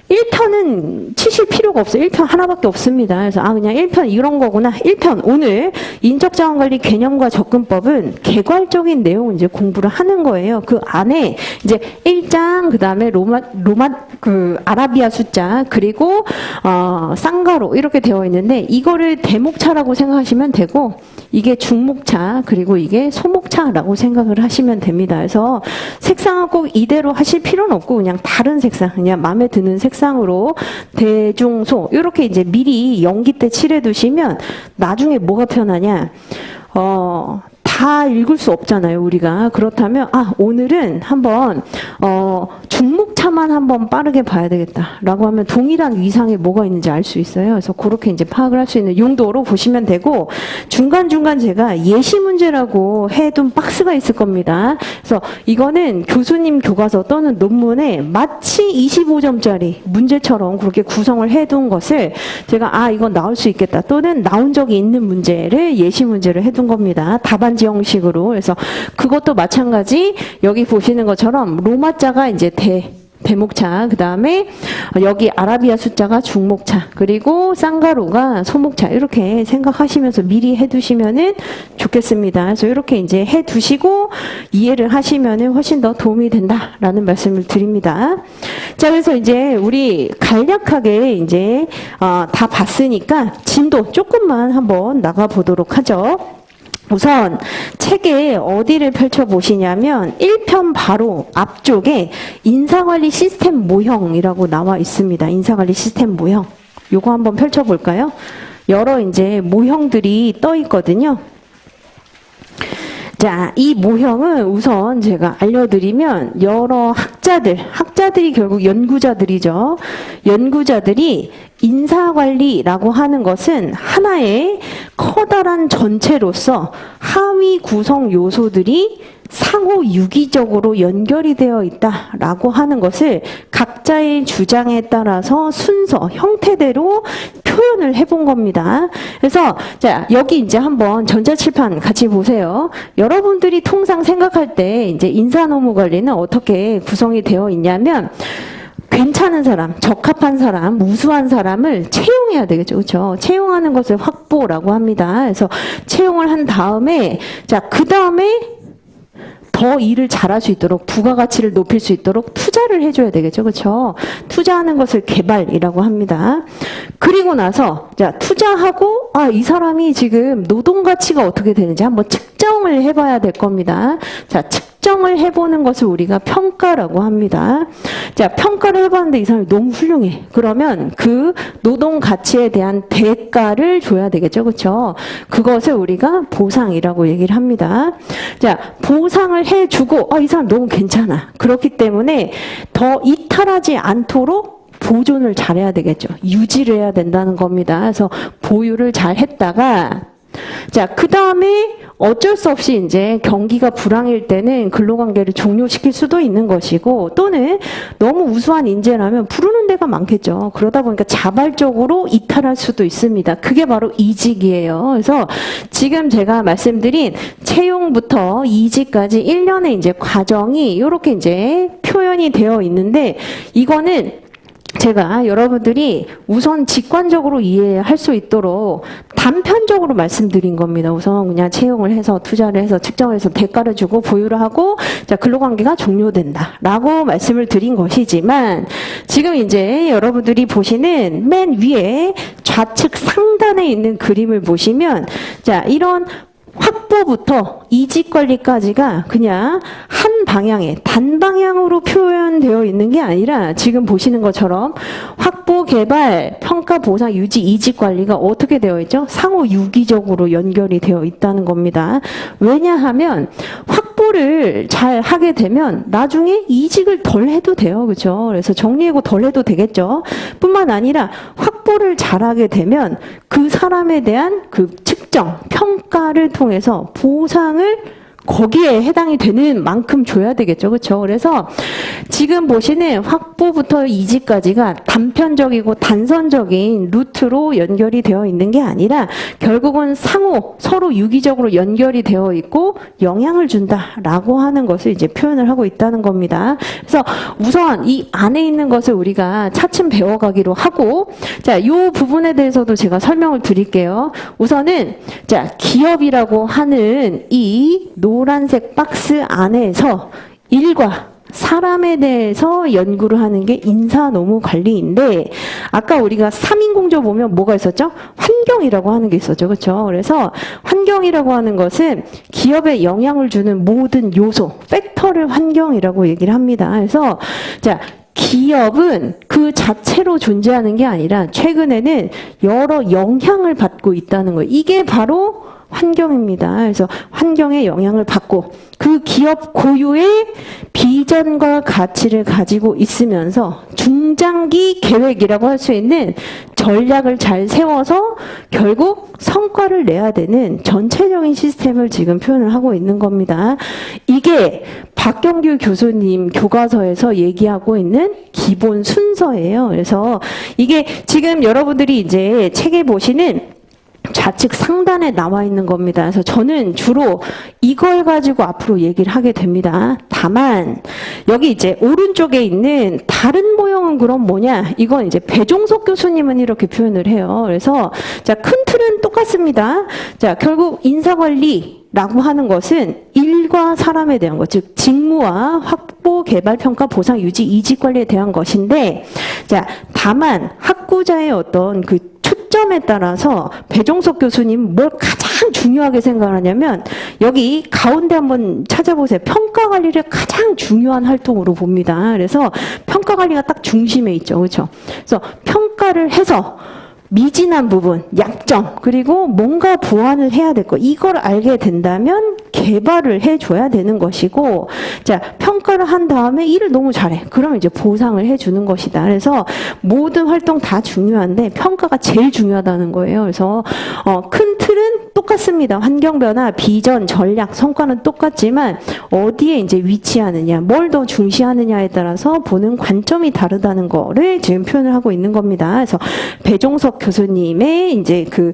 1편은 치실 필요가 없어요. 1편 하나밖에 없습니다. 그래서 그냥 1편 이런 거구나. 1편 오늘 인적자원관리 개념과 접근법은 개괄적인 내용 이제 공부를 하는 거예요. 그 안에 이제 1장 그다음에 로마 그 아라비아 숫자 그리고 쌍가로 이렇게 되어 있는데 이거를 대목차라고 생각하시면 되고 이게 중목차 그리고 이게 소목차라고 생각을 하시면 됩니다. 그래서 색상은 꼭 이대로 하실 필요는 없고 그냥 다른 색상 그냥 마음에 드는 색상으로 대중소 이렇게 이제 미리 연기 때 칠해 두시면 나중에 뭐가 편하냐 다 읽을 수 없잖아요, 우리가. 그렇다면, 오늘은 한번, 중목차만 한번 빠르게 봐야 되겠다라고 하면 동일한 위상에 뭐가 있는지 알 수 있어요. 그래서 그렇게 이제 파악을 할 수 있는 용도로 보시면 되고, 중간중간 제가 예시 문제라고 해둔 박스가 있을 겁니다. 그래서 이거는 교수님 교과서 또는 논문에 마치 25점짜리 문제처럼 그렇게 구성을 해둔 것을 제가, 이건 나올 수 있겠다. 또는 나온 적이 있는 문제를 예시 문제를 해둔 겁니다. 답안지 형식으로. 그래서 그것도 마찬가지 여기 보시는 것처럼 로마자가 이제 대목차, 그 다음에 여기 아라비아 숫자가 중목차, 그리고 쌍가루가 소목차 이렇게 생각하시면서 미리 해두시면은 좋겠습니다. 그래서 이렇게 이제 해두시고 이해를 하시면은 훨씬 더 도움이 된다라는 말씀을 드립니다. 자, 그래서 이제 우리 간략하게 이제 다 봤으니까 진도 조금만 한번 나가 보도록 하죠. 우선 책에 어디를 펼쳐보시냐면 1편 바로 앞쪽에 인사관리 시스템 모형이라고 나와 있습니다. 인사관리 시스템 모형. 요거 한번 펼쳐볼까요? 여러 이제 모형들이 떠 있거든요. 자, 이 모형은 우선 제가 알려드리면 여러 학자들이 결국 연구자들이죠. 연구자들이 인사관리라고 하는 것은 하나의 커다란 전체로서 하위 구성 요소들이 상호 유기적으로 연결이 되어 있다라고 하는 것을 각자의 주장에 따라서 순서, 형태대로 표현을 해본 겁니다. 그래서 자, 여기 이제 한번 전자칠판 같이 보세요. 여러분들이 통상 생각할 때 이제 인사노무 관리는 어떻게 구성이 되어 있냐면 괜찮은 사람, 적합한 사람, 우수한 사람을 채용해야 되겠죠. 그렇죠? 채용하는 것을 확보라고 합니다. 그래서 채용을 한 다음에 자, 그다음에 더 일을 잘할 수 있도록 부가가치를 높일 수 있도록 투자를 해줘야 되겠죠. 그렇죠? 투자하는 것을 개발이라고 합니다. 그리고 나서 자, 투자하고 이 사람이 지금 노동가치가 어떻게 되는지 한번 측정을 해봐야 될 겁니다. 자, 측정을 해보는 것을 우리가 평가라고 합니다. 자, 평가를 해봤는데 이 사람이 너무 훌륭해. 그러면 그 노동 가치에 대한 대가를 줘야 되겠죠. 그렇죠? 그것을 우리가 보상이라고 얘기를 합니다. 자, 보상을 해주고 이 사람 너무 괜찮아. 그렇기 때문에 더 이탈하지 않도록 보존을 잘해야 되겠죠. 유지를 해야 된다는 겁니다. 그래서 보유를 잘 했다가 자, 그 다음에 어쩔 수 없이 이제 경기가 불황일 때는 근로관계를 종료시킬 수도 있는 것이고 또는 너무 우수한 인재라면 부르는 데가 많겠죠. 그러다 보니까 자발적으로 이탈할 수도 있습니다. 그게 바로 이직이에요. 그래서 지금 제가 말씀드린 채용부터 이직까지 1년의 이제 과정이 이렇게 이제 표현이 되어 있는데 이거는 제가 여러분들이 우선 직관적으로 이해할 수 있도록 단편적으로 말씀드린 겁니다. 우선 그냥 채용을 해서 투자를 해서 측정해서 대가를 주고 보유를 하고 자, 근로관계가 종료된다라고 말씀을 드린 것이지만 지금 이제 여러분들이 보시는 맨 위에 좌측 상단에 있는 그림을 보시면 자, 이런 확보부터 이직 관리까지가 그냥 한 방향에 단방향으로 표현되어 있는 게 아니라 지금 보시는 것처럼 확보, 개발, 평가, 보상, 유지, 이직 관리가 어떻게 되어 있죠? 상호 유기적으로 연결이 되어 있다는 겁니다. 왜냐하면 확보를 잘 하게 되면 나중에 이직을 덜 해도 돼요. 그렇죠? 그래서 정리하고 덜 해도 되겠죠. 뿐만 아니라 확보를 잘하게 되면 그 사람에 대한 그 측정, 평가를 통해서 보상을 거기에 해당이 되는 만큼 줘야 되겠죠. 그렇죠? 그래서 지금 보시는 확보부터 이직까지가 단편적이고 단선적인 루트로 연결이 되어 있는 게 아니라 결국은 상호 서로 유기적으로 연결이 되어 있고 영향을 준다라고 하는 것을 이제 표현을 하고 있다는 겁니다. 그래서 우선 이 안에 있는 것을 우리가 차츰 배워가기로 하고, 자, 이 부분에 대해서도 제가 설명을 드릴게요. 우선은 자, 기업이라고 하는 이 노란색 박스 안에서 일과 사람에 대해서 연구를 하는 게 인사노무관리인데, 아까 우리가 3인 공조 보면 뭐가 있었죠? 환경이라고 하는 게 있었죠. 그렇죠? 그래서 환경이라고 하는 것은 기업에 영향을 주는 모든 요소, 팩터를 환경이라고 얘기를 합니다. 그래서 자, 기업은 그 자체로 존재하는 게 아니라 최근에는 여러 영향을 받고 있다는 거예요. 이게 바로 환경입니다. 그래서 환경에 영향을 받고 그 기업 고유의 비전과 가치를 가지고 있으면서 중장기 계획이라고 할 수 있는 전략을 잘 세워서 결국 성과를 내야 되는 전체적인 시스템을 지금 표현을 하고 있는 겁니다. 이게 박경규 교수님 교과서에서 얘기하고 있는 기본 순서예요. 그래서 이게 지금 여러분들이 이제 책에 보시는 좌측 상단에 나와 있는 겁니다. 그래서 저는 주로 이걸 가지고 앞으로 얘기를 하게 됩니다. 다만 여기 이제 오른쪽에 있는 다른 모형은 그럼 뭐냐? 이건 이제 배종석 교수님은 이렇게 표현을 해요. 그래서 자, 큰 틀은 똑같습니다. 자, 결국 인사관리라고 하는 것은 일과 사람에 대한 것, 즉 직무와 확보, 개발, 평가, 보상, 유지, 이직 관리에 대한 것인데, 자, 다만 학구자의 어떤 그 초점에 따라서 배종석 교수님 뭘 가장 중요하게 생각하냐면 여기 가운데 한번 찾아보세요. 평가 관리를 가장 중요한 활동으로 봅니다. 그래서 평가 관리가 딱 중심에 있죠. 그렇죠? 그래서 평가를 해서 미진한 부분, 약점, 그리고 뭔가 보완을 해야 될 거, 이걸 알게 된다면 개발을 해줘야 되는 것이고, 자, 평가를 한 다음에 일을 너무 잘해. 그러면 이제 보상을 해주는 것이다. 그래서 모든 활동 다 중요한데 평가가 제일 중요하다는 거예요. 그래서 큰 틀은 똑같습니다. 환경 변화, 비전, 전략, 성과는 똑같지만 어디에 이제 위치하느냐, 뭘 더 중시하느냐에 따라서 보는 관점이 다르다는 거를 지금 표현을 하고 있는 겁니다. 그래서 배종석 교수님의 이제 그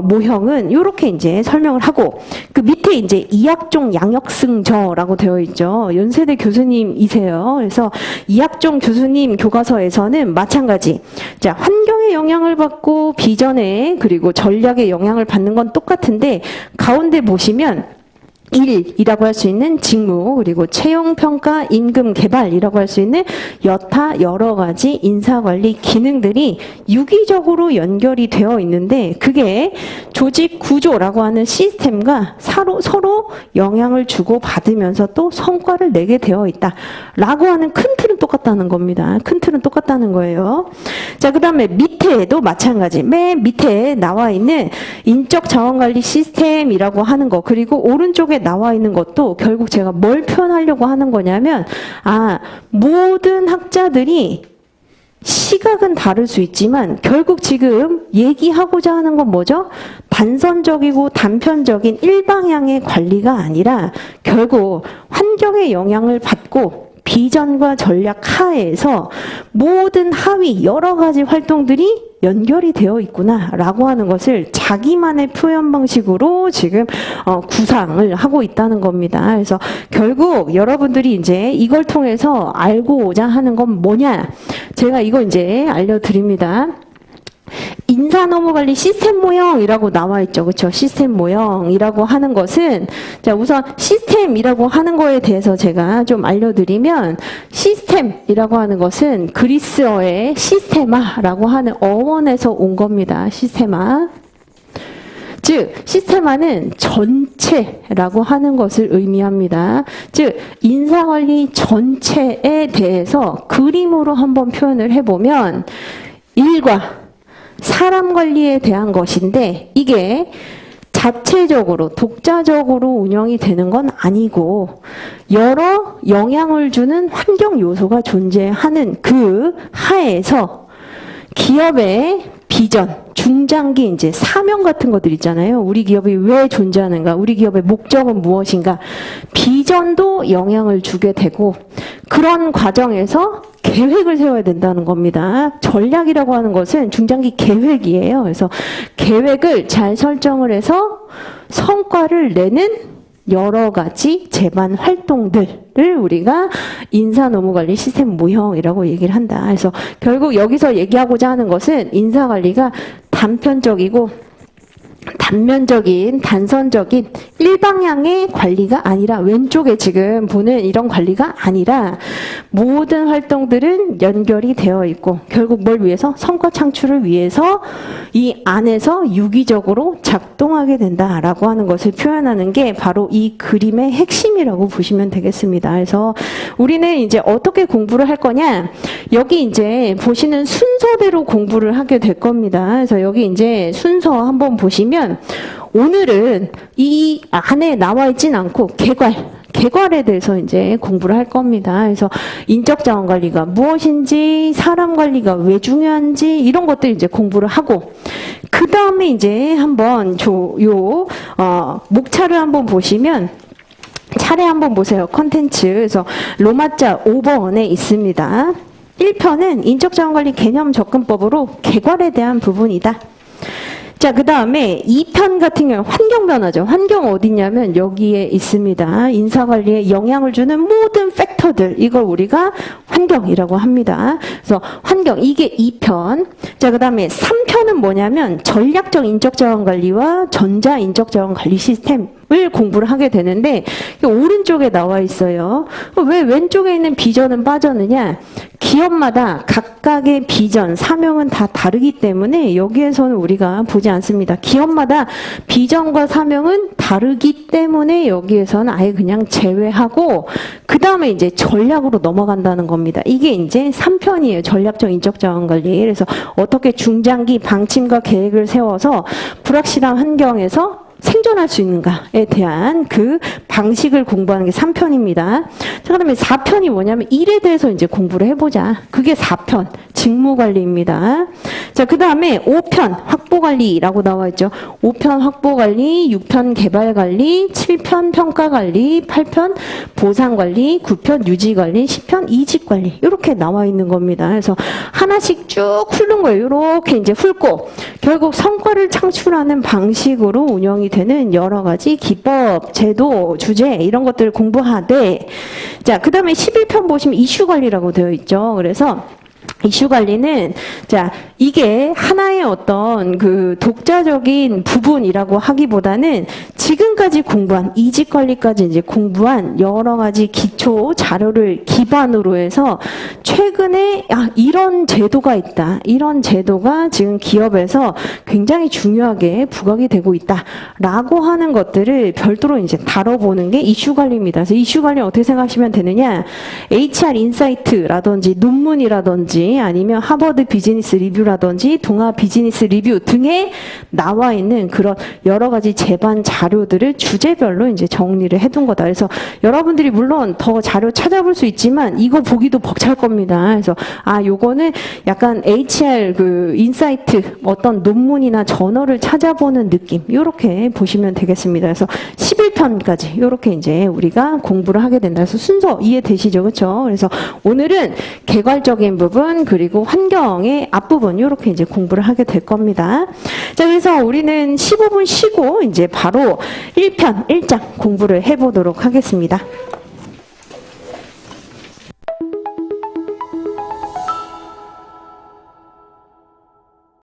모형은 이렇게 이제 설명을 하고, 그 밑에 이제 이학종 양역승저라고 되어 있죠. 연세대 교수님이세요. 그래서 이학종 교수님 교과서에서는 마찬가지. 자, 환경에 영향을 받고 비전에 그리고 전략에 영향을 받는 건 똑같은데 가운데 보시면 일이라고 할 수 있는 직무, 그리고 채용, 평가, 임금, 개발이라고 할 수 있는 여타 여러 가지 인사관리 기능들이 유기적으로 연결이 되어 있는데 그게 조직 구조라고 하는 시스템과 서로 영향을 주고 받으면서 또 성과를 내게 되어 있다라고 하는 큰 틀은 똑같다는 겁니다. 큰 틀은 똑같다는 거예요. 자, 그 다음에 밑에도 마찬가지. 맨 밑에 나와 있는 인적 자원관리 시스템이라고 하는 거, 그리고 오른쪽에 나와 있는 것도 결국 제가 뭘 표현하려고 하는 거냐면, 모든 학자들이 시각은 다를 수 있지만 결국 지금 얘기하고자 하는 건 뭐죠? 단선적이고 단편적인 일방향의 관리가 아니라 결국 환경의 영향을 받고 비전과 전략 하에서 모든 하위 여러 가지 활동들이 연결이 되어 있구나라고 하는 것을 자기만의 표현 방식으로 지금 구상을 하고 있다는 겁니다. 그래서 결국 여러분들이 이제 이걸 통해서 알고자 하는 건 뭐냐? 제가 이거 이제 알려드립니다. 인사노무관리 시스템 모형이라고 나와 있죠. 그렇죠? 시스템 모형이라고 하는 것은, 자, 우선 시스템이라고 하는 거에 대해서 제가 좀 알려드리면, 시스템이라고 하는 것은 그리스어의 시스테마라고 하는 어원에서 온 겁니다. 시스테마. 즉 시스테마는 전체라고 하는 것을 의미합니다. 즉 인사관리 전체에 대해서 그림으로 한번 표현을 해보면 일과 사람 관리에 대한 것인데 이게 자체적으로 독자적으로 운영이 되는 건 아니고 여러 영향을 주는 환경 요소가 존재하는 그 하에서 기업의 비전, 중장기 이제 사명 같은 것들 있잖아요. 우리 기업이 왜 존재하는가? 우리 기업의 목적은 무엇인가? 비전도 영향을 주게 되고 그런 과정에서 계획을 세워야 된다는 겁니다. 전략이라고 하는 것은 중장기 계획이에요. 그래서 계획을 잘 설정을 해서 성과를 내는 여러 가지 제반 활동들을 우리가 인사노무관리 시스템 모형이라고 얘기를 한다. 그래서 결국 여기서 얘기하고자 하는 것은 인사관리가 단편적이고 단면적인, 단선적인 일방향의 관리가 아니라 왼쪽에 지금 보는 이런 관리가 아니라 모든 활동들은 연결이 되어 있고 결국 뭘 위해서? 성과 창출을 위해서 이 안에서 유기적으로 작동하게 된다라고 하는 것을 표현하는 게 바로 이 그림의 핵심이라고 보시면 되겠습니다. 그래서 우리는 이제 어떻게 공부를 할 거냐? 여기 이제 보시는 순서대로 공부를 하게 될 겁니다. 그래서 여기 이제 순서 한번 보시면 오늘은 이 안에 나와 있진 않고 개괄에 대해서 이제 공부를 할 겁니다. 그래서 인적 자원 관리가 무엇인지, 사람 관리가 왜 중요한지 이런 것들 이제 공부를 하고 그 다음에 이제 한번 목차를 한번 보시면 차례 한번 보세요. 컨텐츠. 그래서 로마자 5번에 있습니다. 1편은 인적 자원 관리 개념 접근법으로 개괄에 대한 부분이다. 자, 그 다음에 2편 같은 경우는 환경 변화죠. 환경 어디냐면 여기에 있습니다. 인사관리에 영향을 주는 모든 팩터들, 이걸 우리가 환경이라고 합니다. 그래서 환경, 이게 2편. 자, 그 다음에 3편은 뭐냐면 전략적 인적자원관리와 전자인적자원관리 시스템을 공부를 하게 되는데 오른쪽에 나와 있어요. 왜 왼쪽에 있는 비전은 빠졌느냐? 기업마다 각각의 비전, 사명은 다 다르기 때문에 여기에서는 우리가 보지 않습니다. 기업마다 비전과 사명은 다르기 때문에 여기에서는 아예 그냥 제외하고 그 다음에 이제 전략으로 넘어간다는 겁니다. 이게 이제 3편이에요. 전략적 인적자원관리. 그래서 어떻게 중장기 방침과 계획을 세워서 불확실한 환경에서 생존할 수 있는가에 대한 그 방식을 공부하는 게 3편입니다. 자, 그 다음에 4편이 뭐냐면 일에 대해서 이제 공부를 해보자. 그게 4편, 직무관리입니다. 자, 그 다음에 5편, 확보관리라고 나와 있죠. 5편 확보관리, 6편 개발관리, 7편 평가관리, 8편 보상관리, 9편 유지관리, 10편 이직관리. 이렇게 나와 있는 겁니다. 그래서 하나씩 쭉 훑는 거예요. 이렇게 이제 훑고 결국 성과를 창출하는 방식으로 운영이 되는 여러 가지 기법, 제도, 주제 이런 것들을 공부하되 자, 그 다음에 11편 보시면 이슈 관리라고 되어 있죠. 그래서 이슈 관리는 자, 이게 하나의 어떤 그 독자적인 부분이라고 하기보다는 지금까지 공부한 이직 관리까지 이제 공부한 여러 가지 기초 자료를 기반으로 해서 최근에 이런 제도가 있다. 이런 제도가 지금 기업에서 굉장히 중요하게 부각이 되고 있다라고 하는 것들을 별도로 이제 다뤄보는 게 이슈 관리입니다. 그래서 이슈 관리 어떻게 생각하시면 되느냐? HR 인사이트라든지 논문이라든지 아니면 하버드 비즈니스 리뷰라든지 동아 비즈니스 리뷰 등에 나와 있는 그런 여러 가지 제반 자료들을 주제별로 이제 정리를 해둔 거다. 그래서 여러분들이 물론 더 자료 찾아볼 수 있지만 이거 보기도 벅찰 겁니다. 그래서 요거는 약간 HR 그 인사이트 어떤 논문이나 저널을 찾아보는 느낌 이렇게 보시면 되겠습니다. 그래서 11편까지 이렇게 이제 우리가 공부를 하게 된다. 그래서 순서 이해되시죠, 그렇죠? 그래서 오늘은 개괄적인 부분 그리고 환경의 앞부분 이렇게 이제 공부를 하게 될 겁니다. 자, 그래서 우리는 15분 쉬고 이제 바로 1편 1장 공부를 해보도록 하겠습니다.